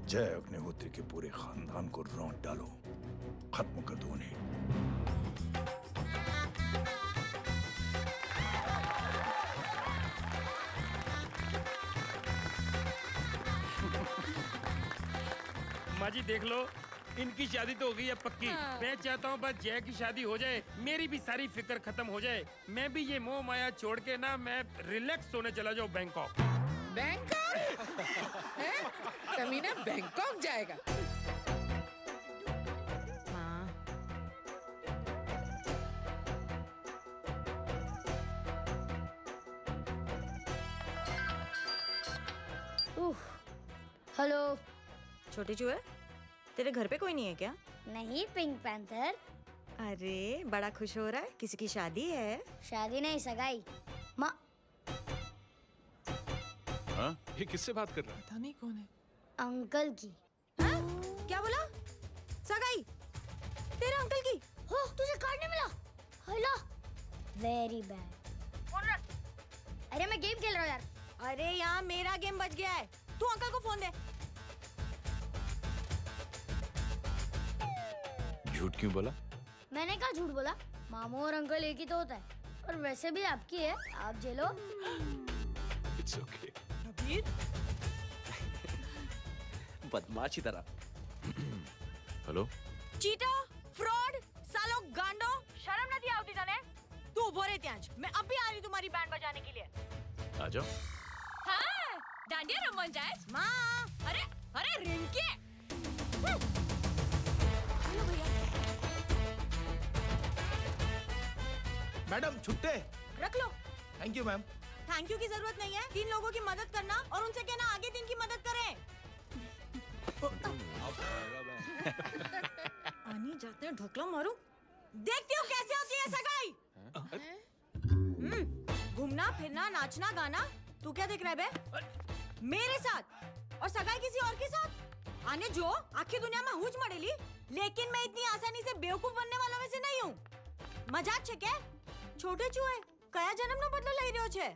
जय अग्निहोत्री के पूरे खानदान को रौंद डालो, खत्म कर दो उन्हें। माँ जी देख लो, इनकी शादी तो हो गई है पक्की। मैं चाहता हूँ बस जय की शादी हो जाए, मेरी भी सारी फिक्र खत्म हो जाए। मैं भी ये मोह माया छोड़ के ना, मैं रिलैक्स होने चला जाऊँ बैंकॉक। बैंकॉक? कमीना बैंकॉक जाएगा? हेलो छोटी चूहे, तेरे घर पे कोई नहीं है क्या? नहीं पिंक पैंथर। अरे बड़ा खुश हो रहा है, किसी की शादी है? शादी नहीं, सगाई। माँ हाँ? ये किससे बात कर रहा है? पता नहीं कौन है। अंकल की। क्या बोला? सगाई? तेरे अंकल की? हो, तुझे कार्ड नहीं मिला? Hello, very bad. अरे मैं गेम खेल रहा हूँ यार। अरे यहाँ मेरा गेम बच गया है, तू अंकल को फोन दे। झूठ क्यों बोला? मैंने कहा झूठ बोला? मामू और अंकल एक ही तो होता है, और वैसे भी आपकी है, आप झेलो। It's okay. बदमाश की तरह। हेलो? चीटर, फ्रॉड, सालो गांडो, शर्म નથી આવતી તને? તું ઉભો રહે ત્યાં જ. मैं अभी आ रही तुम्हारी बैंड बजाने के लिए. आ जाओ. हाँ, डांडिया रमन जाए. माँ, अरे रिंकी. हेलो भैया. मैडम छुट्टे. रख लो. Thank you ma'am. Thank you की जरूरत नहीं है. 3 लोगों की मदद करना और उनसे कहना आगे 3 की मदद करें. आनी जाते हैं ढोकला मारूं. देखती हूँ कैसे होती है सगाई. घूमना फिरना नाचना गाना. तू क्या देख रहा है बे? मेरे साथ और सगाई किसी और के साथ. आने जो आखिर दुनिया में हुज मड़ेली. लेकिन मैं इतनी आसानी से बेवकूफ बनने वालों में से नहीं हूँ. मजाक छे क्या? छोटे चूहे कया जन्म नो बदलो लई रह्यो छे.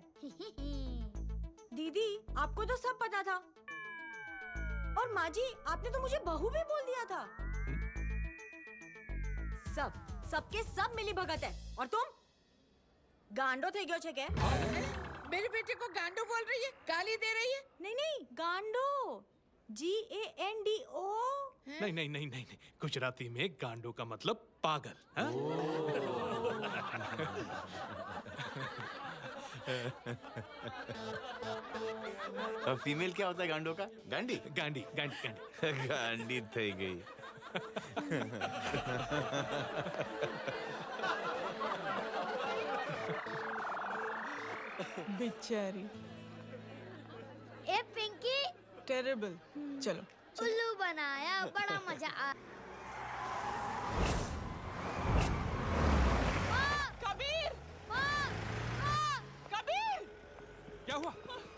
दीदी आपको तो सब पता था. और माँ जी आपने तो मुझे बहू भी बोल दिया था. सबके सब मिली भगत है. और तुम गांडो थे गयो छे के? मेरे बेटे को गांडो बोल रही है, गाली दे रही है. नहीं गांडो, GANDO. नहीं, गुजराती में गांडो का मतलब पागल. हाँ? अब फीमेल क्या होता है गांडो का? गांडी. गांडी थई गई. बेचारी. ए पिंकी. टेरेबल. चलो. उल्लू बनाया, बड़ा मजा आ. कबीर. कबीर. क्या हुआ?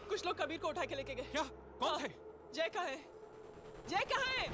कुछ लोग कबीर को उठा के लेके गए. क्या? कौन थे? जय कहाँ है? जय कहाँ है?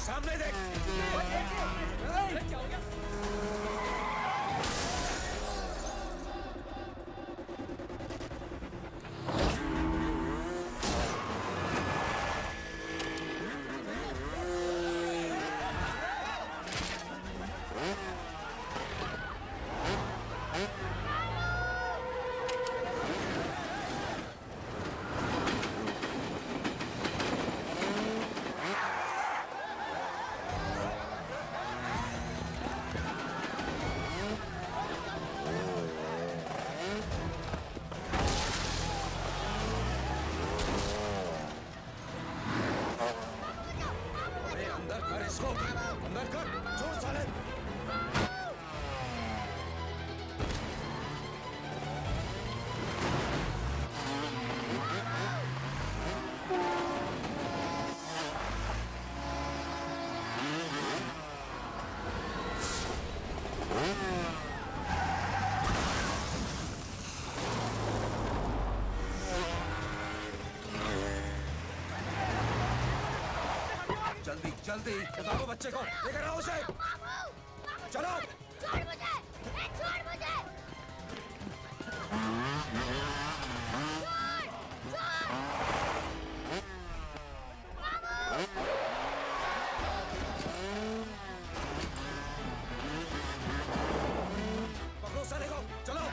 सामने देख. क्या हो गया? अंदर कर. छोड़ साले. जल्दी बताओ बच्चे को. लेकर आओ उसे. चलो. छोड़ मुझे. छोड़ मुझे. पकड़ो साले को. चलो.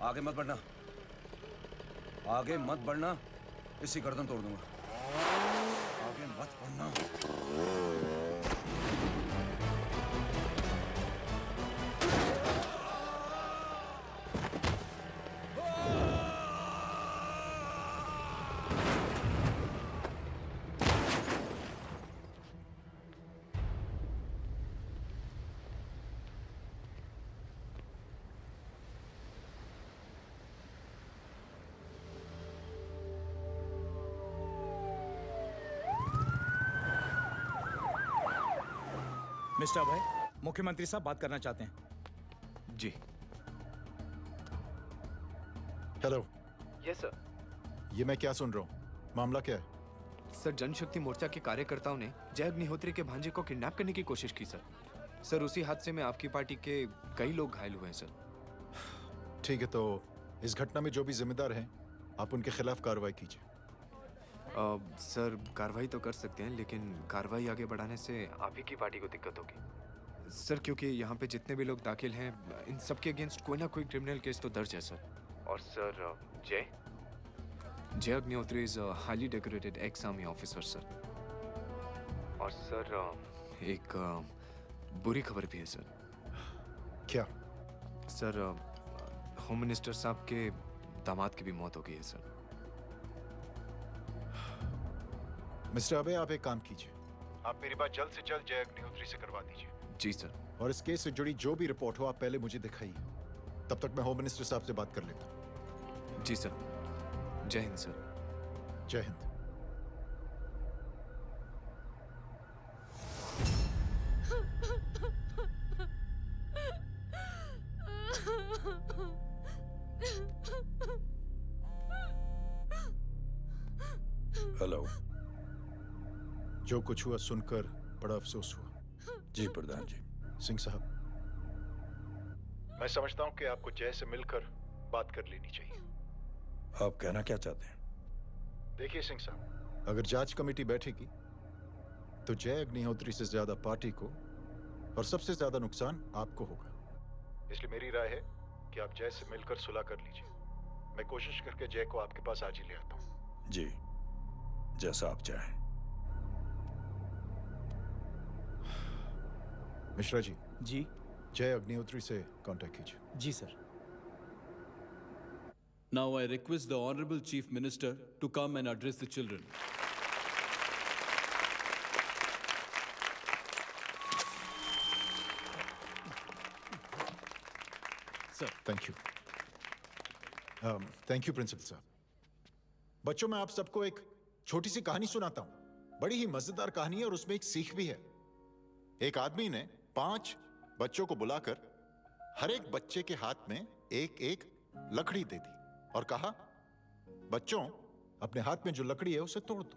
आगे मत बढ़ना. आगे मत बढ़ना. इसी गर्दन तोड़ दूंगा. आगे मत बढ़ना. मिस्टर अभय, मुख्यमंत्री साहब बात करना चाहते हैं। जी। हेलो। Yes sir. ये मैं क्या सुन रहा हूँ? मामला क्या है? सर, जनशक्ति मोर्चा के कार्यकर्ताओं ने जय अग्निहोत्री के भांजे को किडनैप करने की कोशिश की सर। सर, उसी हादसे में आपकी पार्टी के कई लोग घायल हुए हैं सर। ठीक है, तो इस घटना में जो भी जिम्मेदार हैं, आप उनके खिलाफ कार्रवाई कीजिए। सर, कार्रवाई तो कर सकते हैं, लेकिन कार्रवाई आगे बढ़ाने से आप ही की पार्टी को दिक्कत होगी सर, क्योंकि यहाँ पे जितने भी लोग दाखिल हैं, इन सब के अगेंस्ट कोई ना कोई क्रिमिनल केस तो दर्ज है सर। और सर, जय Agnihotri is highly decorated ex army officer sir. और सर, एक बुरी खबर भी है सर। क्या? सर, होम मिनिस्टर साहब के दामाद की भी मौत हो गई है सर। मिस्टर अबे, आप एक काम कीजिए, आप मेरी बात जल्द से जल्द जय अग्निहोत्री से करवा दीजिए। जी सर। और इस केस से जुड़ी जो भी रिपोर्ट हो, आप पहले मुझे दिखाइए। तब तक मैं होम मिनिस्टर साहब से बात कर लेता हूँ। जी सर। जय हिंद सर। जय हिंद। हेलो। जो कुछ हुआ सुनकर बड़ा अफसोस हुआ। जी प्रधान जी। सिंह साहब, मैं समझता हूं कि आपको जय से मिलकर बात कर लेनी चाहिए। आप कहना क्या चाहते हैं? देखिए सिंह साहब, अगर जांच कमेटी बैठेगी तो जय अग्निहोत्री से ज्यादा पार्टी को और सबसे ज्यादा नुकसान आपको होगा। इसलिए मेरी राय है कि आप जय से मिलकर सुलह कर लीजिए। मैं कोशिश करके जय को आपके पास आज ही ले आता हूँ। जी, जैसा आप चाहें। मिश्रा जी। जी। जय अग्निहोत्री से कांटेक्ट कीजिए। जी sir. Now I request the Honorable Chief Minister to come and address the children. Sir, thank you. Thank you, principal साहब। बच्चों, मैं आप सबको एक छोटी सी कहानी सुनाता हूं। बड़ी ही मजेदार कहानी है और उसमें एक सीख भी है। एक आदमी ने 5 बच्चों को बुलाकर हर एक बच्चे के हाथ में एक एक लकड़ी दे दी और कहा, बच्चों, अपने हाथ में जो लकड़ी है उसे तोड़ दो।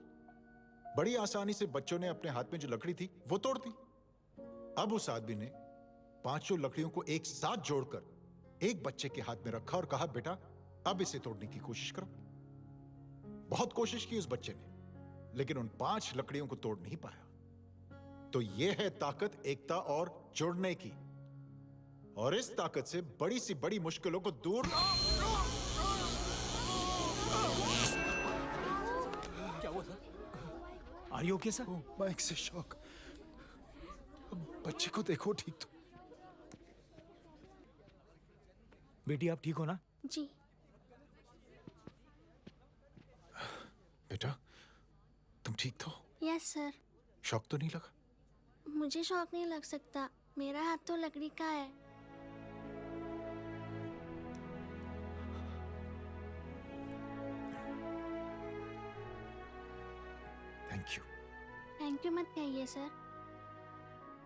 बड़ी आसानी से बच्चों ने अपने हाथ में जो लकड़ी थी वो तोड़ दी। अब उस आदमी ने 5 लकड़ियों को एक साथ जोड़कर एक बच्चे के हाथ में रखा और कहा, बेटा, अब इसे तोड़ने की कोशिश करो। बहुत कोशिश की उस बच्चे ने, लेकिन उन 5 लकड़ियों को तोड़ नहीं पाया। तो यह है ताकत एकता और जुड़ने की। और इस ताकत से बड़ी सी बड़ी मुश्किलों को दूर। क्या हुआ sir? Are you okay, sir? Mic से शॉक। बच्चे को देखो ठीक तो। बेटी, आप ठीक हो ना? जी। बेटा, तुम ठीक तो? Yes sir. शॉक तो नहीं लगा? मुझे शौक नहीं लग सकता, मेरा हाथ तो लकड़ी का है। Thank you. थैंक यू मत कहिए सर।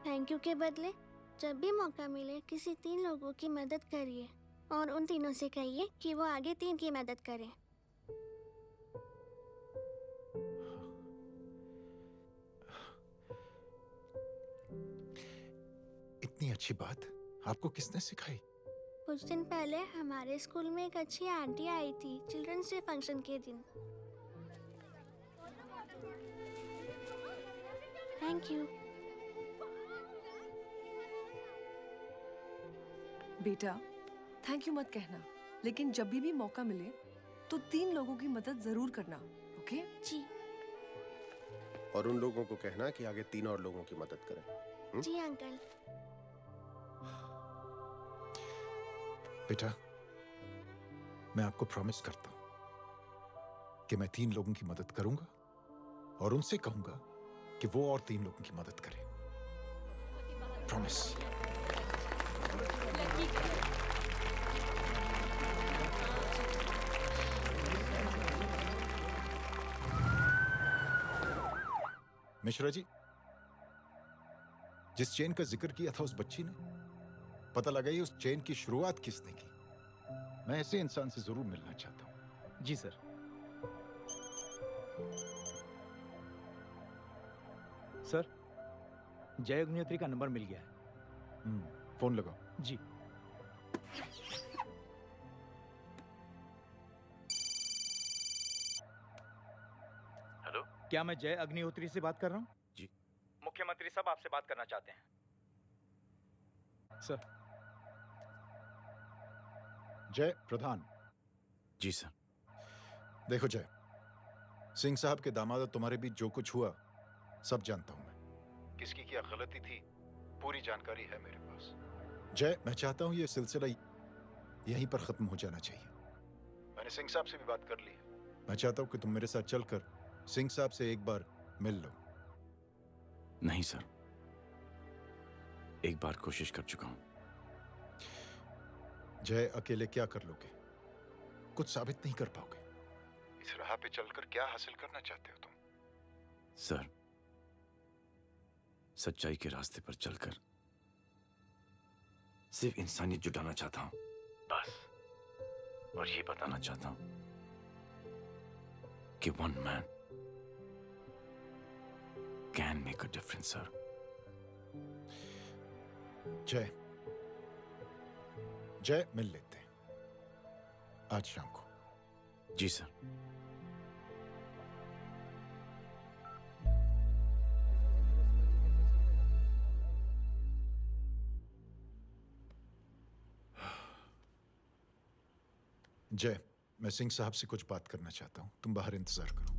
थैंक यू के बदले जब भी मौका मिले किसी 3 लोगों की मदद करिए और उन तीनों से कहिए कि वो आगे 3 की मदद करें। इतनी अच्छी बात आपको किसने सिखाई? कुछ दिन पहले हमारे स्कूल में एक अच्छी आंटी आई थी चिल्ड्रंस डे फंक्शन के दिन। Thank you. बेटा, थैंक यू मत कहना, लेकिन जब भी मौका मिले तो 3 लोगों की मदद जरूर करना, ओके? जी। और उन लोगों को कहना कि आगे 3 और लोगों की मदद करें। जी अंकल। बेटा, मैं आपको प्रॉमिस करता हूं कि मैं 3 लोगों की मदद करूंगा और उनसे कहूंगा कि वो और 3 लोगों की मदद करें। प्रॉमिस। मिश्रा जी, जिस चेन का जिक्र किया था उस बच्ची ने, पता लगा ये उस चेन की शुरुआत किसने की। मैं ऐसे इंसान से जरूर मिलना चाहता हूँ। जी सर। सर, जय अग्निहोत्री का नंबर मिल गया है। फोन लगाओ। जी। हेलो, क्या मैं जय अग्निहोत्री से बात कर रहा हूँ? जी। मुख्यमंत्री साहब आपसे बात करना चाहते हैं। सर। जय प्रधान। जी सर। देखो जय, सिंह साहब के दामाद और तुम्हारे बीच जो कुछ हुआ सब जानता हूं मैं। किसकी क्या गलती थी पूरी जानकारी है मेरे पास। जय, मैं चाहता हूं ये सिलसिला यहीं पर खत्म हो जाना चाहिए। मैंने सिंह साहब से भी बात कर ली है। मैं चाहता हूं कि तुम मेरे साथ चलकर सिंह साहब से एक बार मिल लो। नहीं सर, एक बार कोशिश कर चुका हूं। जय, अकेले क्या कर लोगे? कुछ साबित नहीं कर पाओगे। इस राह पे चलकर क्या हासिल करना चाहते हो तुम? सर, सच्चाई के रास्ते पर चलकर सिर्फ इंसानियत जुटाना चाहता हूं, बस। और ये बताना चाहता हूं कि one man can make a difference sir. जय, जय, मिल लेते हैं आज शाम को। जी सर। जय, मैं सिंह साहब से कुछ बात करना चाहता हूं, तुम बाहर इंतजार करो।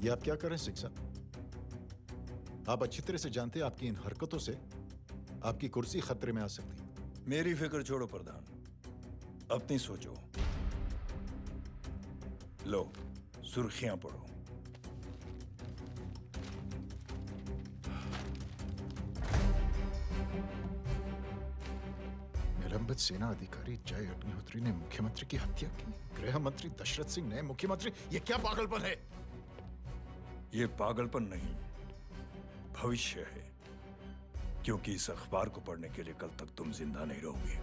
ये आप क्या कर रहे हैं सिंह साहब? आप अच्छी तरह से जानते हैं आपकी इन हरकतों से आपकी कुर्सी खतरे में आ सकती है। मेरी फिक्र छोड़ो प्रधान, अपनी सोचो। लो, सुर्खियां पढ़ो। निलंबित सेना अधिकारी जय अग्निहोत्री ने मुख्यमंत्री की हत्या की। गृह मंत्री दशरथ सिंह ने मुख्यमंत्री, ये क्या पागलपन है? ये पागलपन नहीं, भविष्य है, क्योंकि इस अखबार को पढ़ने के लिए कल तक तुम जिंदा नहीं रहोगे।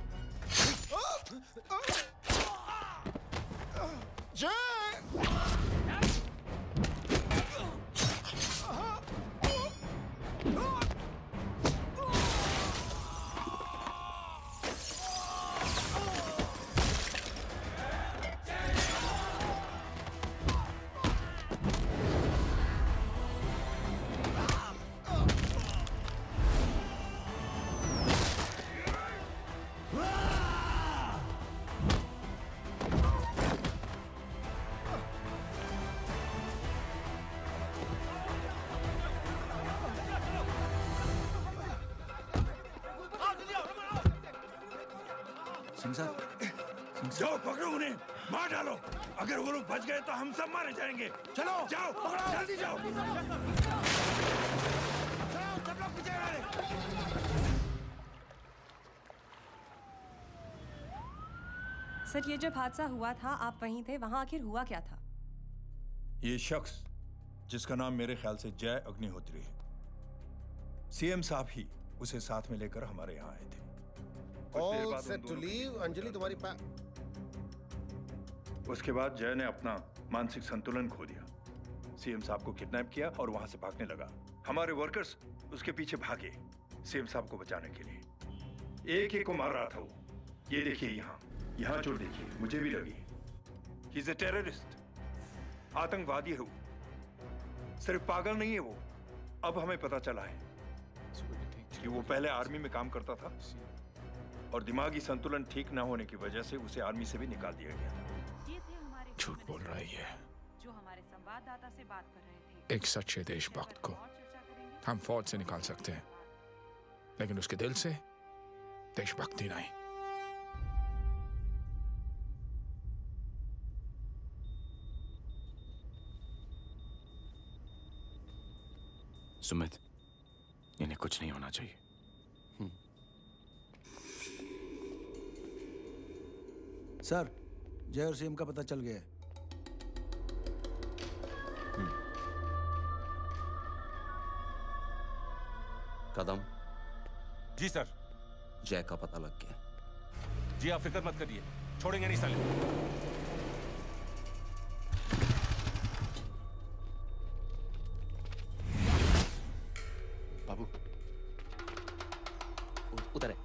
जाओ पकड़ो उन्हें, मार डालो। अगर वो लोग बच गए तो हम सब मारे जाएंगे। चलो जाओ, पकड़ो, जल्दी जाओ। सब लोग पीछे रहे। सर, ये जब हादसा हुआ था आप वहीं थे, वहां आखिर हुआ क्या था? ये शख्स जिसका नाम मेरे ख्याल से जय अग्निहोत्री है, सीएम साहब ही उसे साथ में लेकर हमारे यहाँ आए थे। All set to leave, Anjali तुम्हारी उसके बाद जय ने अपना मानसिक संतुलन खो दिया, सीएम साहब को किडनैप किया और वहां से भागने लगा। हमारे वर्कर्स उसके पीछे भागे सीएम साहब को बचाने के लिए। एक एक को मार रहा था वो। ये देखिए यहाँ चोट देखिए, मुझे भी लगी। ही इज अ टेररिस्ट, आतंकवादी है वो। सिर्फ पागल नहीं है वो, अब हमें पता चला है कि वो पहले आर्मी में काम करता था और दिमागी संतुलन ठीक न होने की वजह से उसे आर्मी से भी निकाल दिया गया था। झूठ बोल रही है। जो हमारे संवाददाता से बात कर रहे थे। एक सच्चे देशभक्त को हम फौज से निकाल सकते हैं, लेकिन उसके दिल से देशभक्ति नहीं। सुमित, इन्हें कुछ नहीं होना चाहिए। सर, जय और सीएम का पता चल गया है। कदम। जी सर। जय का पता लग गया। जी आप फिक्र मत करिए, छोड़ेंगे नहीं साले। बाबू उधर है।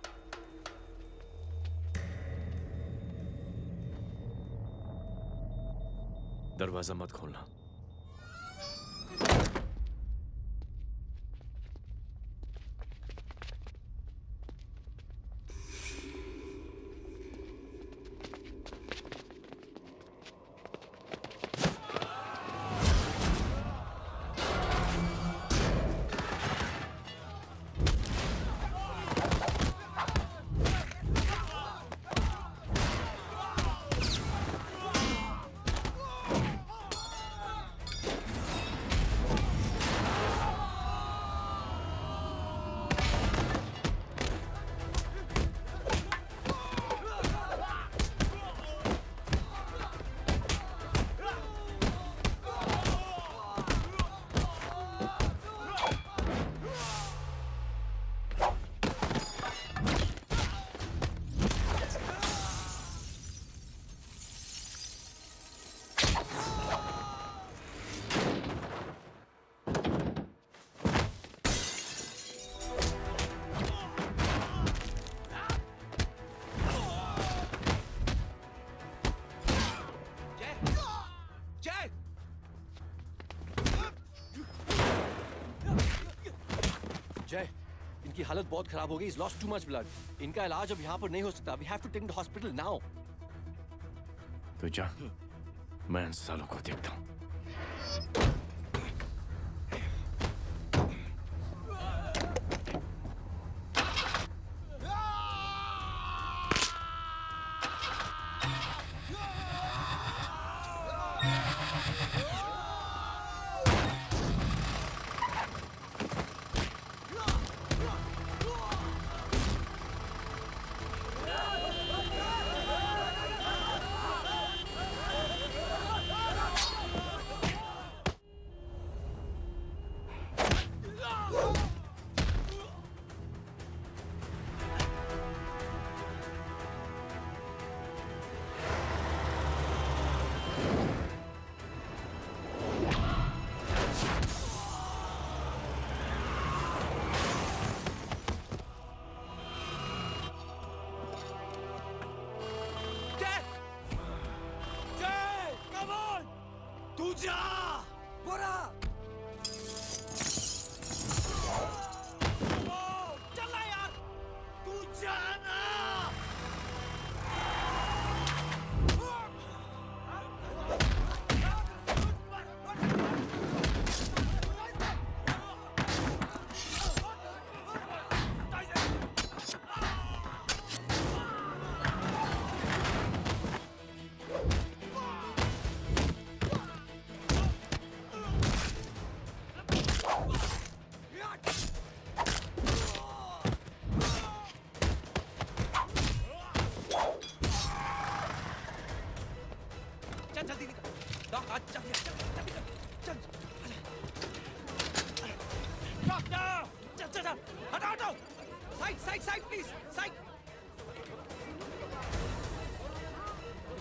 दरवाजा मत खोलना। जय, इनकी हालत बहुत खराब हो गई। He's lost too much blood. इनका इलाज अब यहाँ पर नहीं हो सकता। We have to take him to hospital now. तो जा, मैं इन सालों को देखता हूँ।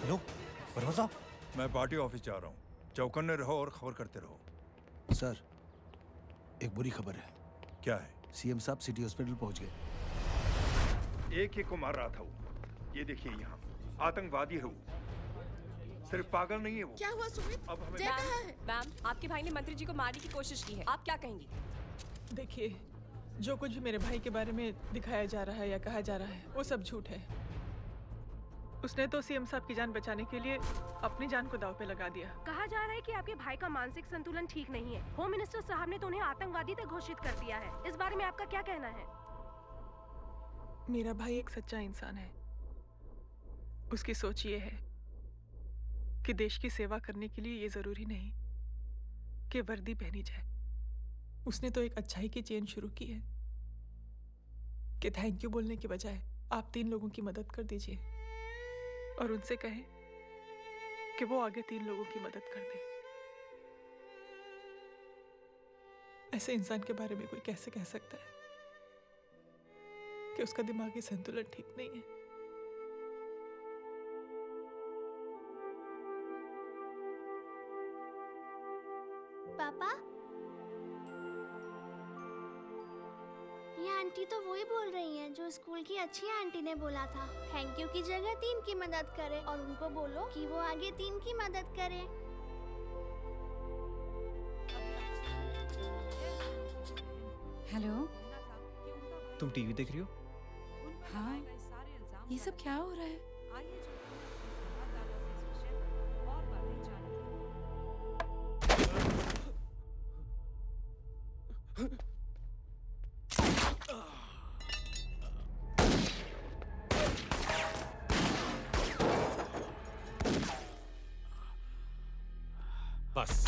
हेलो, परवा साहब। मैं पार्टी ऑफिस जा रहा हूँ। चौकन्ने रहो और खबर करते रहो। सर, एक बुरी खबर है। क्या है? सीएम साहब सिटी हॉस्पिटल पहुंच गए। एक को मार रहा था वो। ये देखिए यहाँ आतंकवादी है वो। सिर्फ पागल नहीं है वो। क्या हुआ सुमित? अब हमें जय कहाँ है? मैम, आपके भाई ने मंत्री जी को मारने की कोशिश की है। आप क्या कहेंगी? देखिए, जो कुछ भी मेरे भाई के बारे में दिखाया जा रहा है या कहा जा रहा है, वो सब झूठ है। उसने तो सीएम साहब की जान बचाने के लिए अपनी जान को दांव पे लगा दिया। कहा जा रहा है कि आपके भाई का मानसिक संतुलन ठीक नहीं है। होम मिनिस्टर साहब ने तो उन्हें आतंकवादी तक घोषित कर दिया है। इस बारे में आपका क्या कहना है? मेरा भाई एक सच्चा इंसान है। उसकी सोच ये है कि देश की सेवा करने के लिए ये जरूरी नहीं कि वर्दी पहनी जाए। उसने तो एक अच्छाई की चेन शुरू की है कि थैंक यू बोलने के बजाय आप 3 लोगों की मदद कर दीजिए। और उनसे कहें कि वो आगे 3 लोगों की मदद कर दे। ऐसे इंसान के बारे में कोई कैसे कह सकता है कि उसका दिमागी संतुलन ठीक नहीं है? पापा, ये आंटी तो वही बोल रही हैं जो स्कूल की अच्छी आंटी ने बोला था, थैंक यू की जगह 3 की मदद करे, और उनको बोलो कि वो आगे 3 की मदद करे। हेलो, तुम टीवी देख रही हो? हाँ, ये सब क्या हो रहा है? बस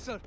सर,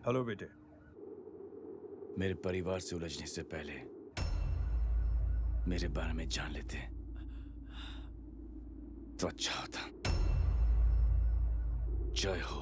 हेलो बेटे। मेरे परिवार से उलझने से पहले मेरे बारे में जान लेते तो अच्छा होता। जय हो।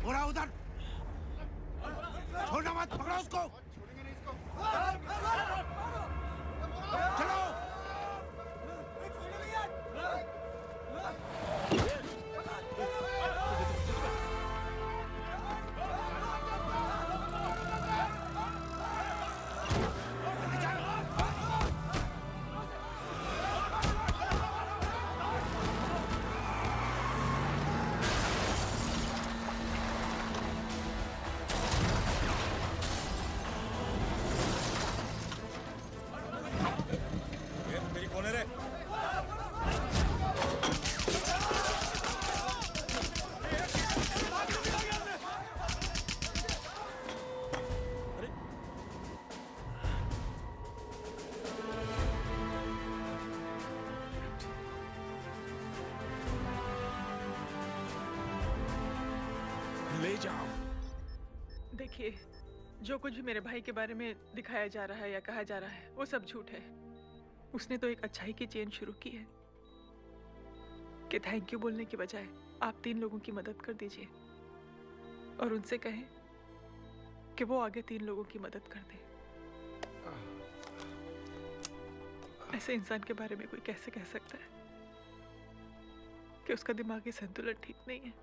बुरा उधर, छोड़ना मत, पकड़ो उसको। चलो। ले जाओ। देखिए, जो कुछ भी मेरे भाई के बारे में दिखाया जा रहा है या कहा जा रहा है वो सब झूठ है। उसने तो एक अच्छाई की चेन शुरू की है कि थैंक यू बोलने के बजाय आप 3 लोगों की मदद कर दीजिए और उनसे कहें कि वो आगे 3 लोगों की मदद कर दे। ऐसे इंसान के बारे में कोई कैसे कह सकता है कि उसका दिमागी संतुलन ठीक नहीं है?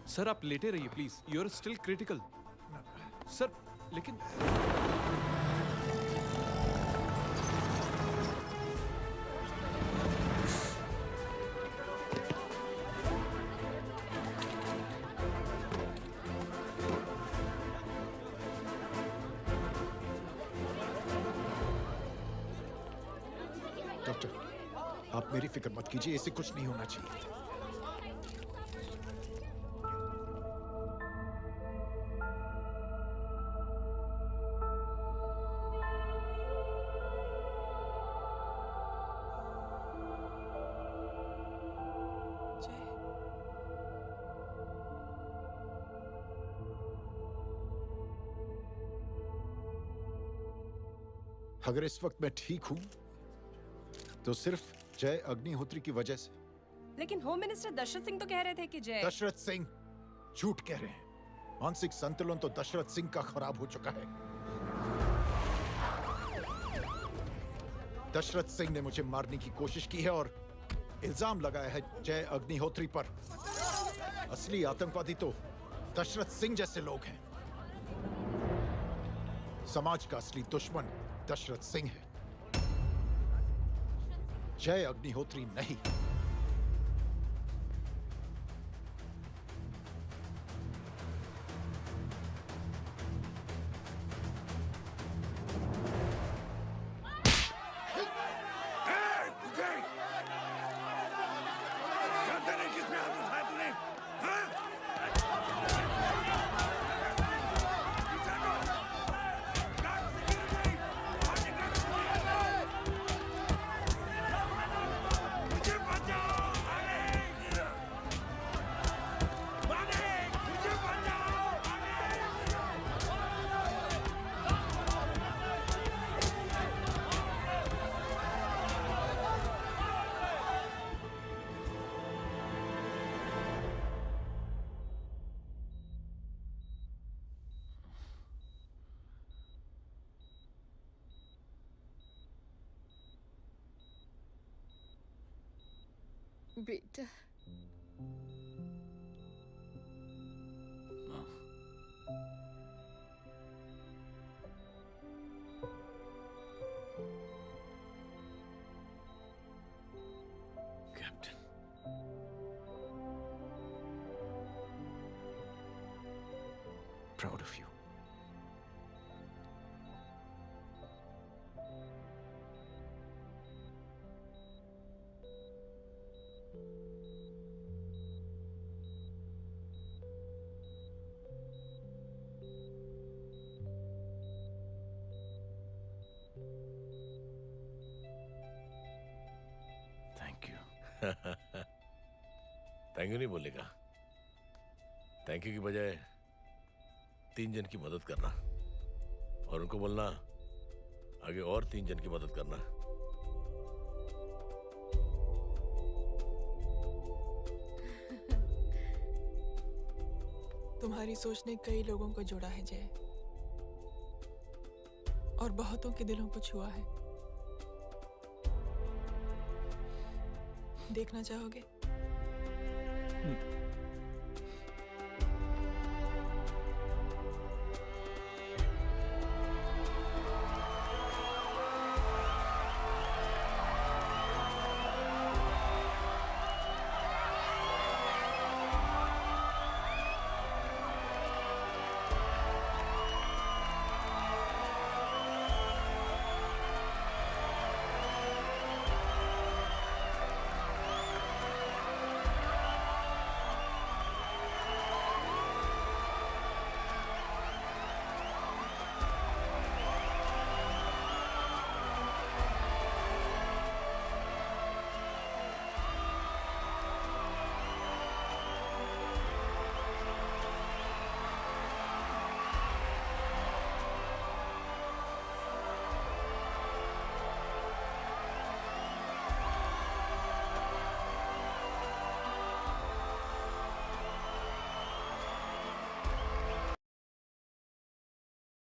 सर आप लेटे रहिए please, you are still critical. Sir लेकिन डॉक्टर, आप मेरी फिक्र मत कीजिए, इससे कुछ नहीं होना चाहिए। अगर इस वक्त मैं ठीक हूं तो सिर्फ जय अग्निहोत्री की वजह से। लेकिन होम मिनिस्टर दशरथ सिंह तो कह रहे थे कि जय। दशरथ सिंह झूठ कह रहे हैं। मानसिक संतुलन तो दशरथ सिंह का खराब हो चुका है। दशरथ सिंह ने मुझे मारने की कोशिश की है और इल्जाम लगाया है जय अग्निहोत्री पर। असली आतंकवादी तो दशरथ सिंह जैसे लोग हैं। समाज का असली दुश्मन दशरथ सिंह है, जय अग्निहोत्री नहीं। मुझे बेटा Proud of you. Thank you. Thank you नहीं बोलेगा। थैंक यू की बजाय 3 जन की मदद करना और उनको बोलना आगे और 3 जन की मदद करना। तुम्हारी सोच ने कई लोगों को जोड़ा है जय, और बहुतों के दिलों को छुआ है। देखना चाहोगे?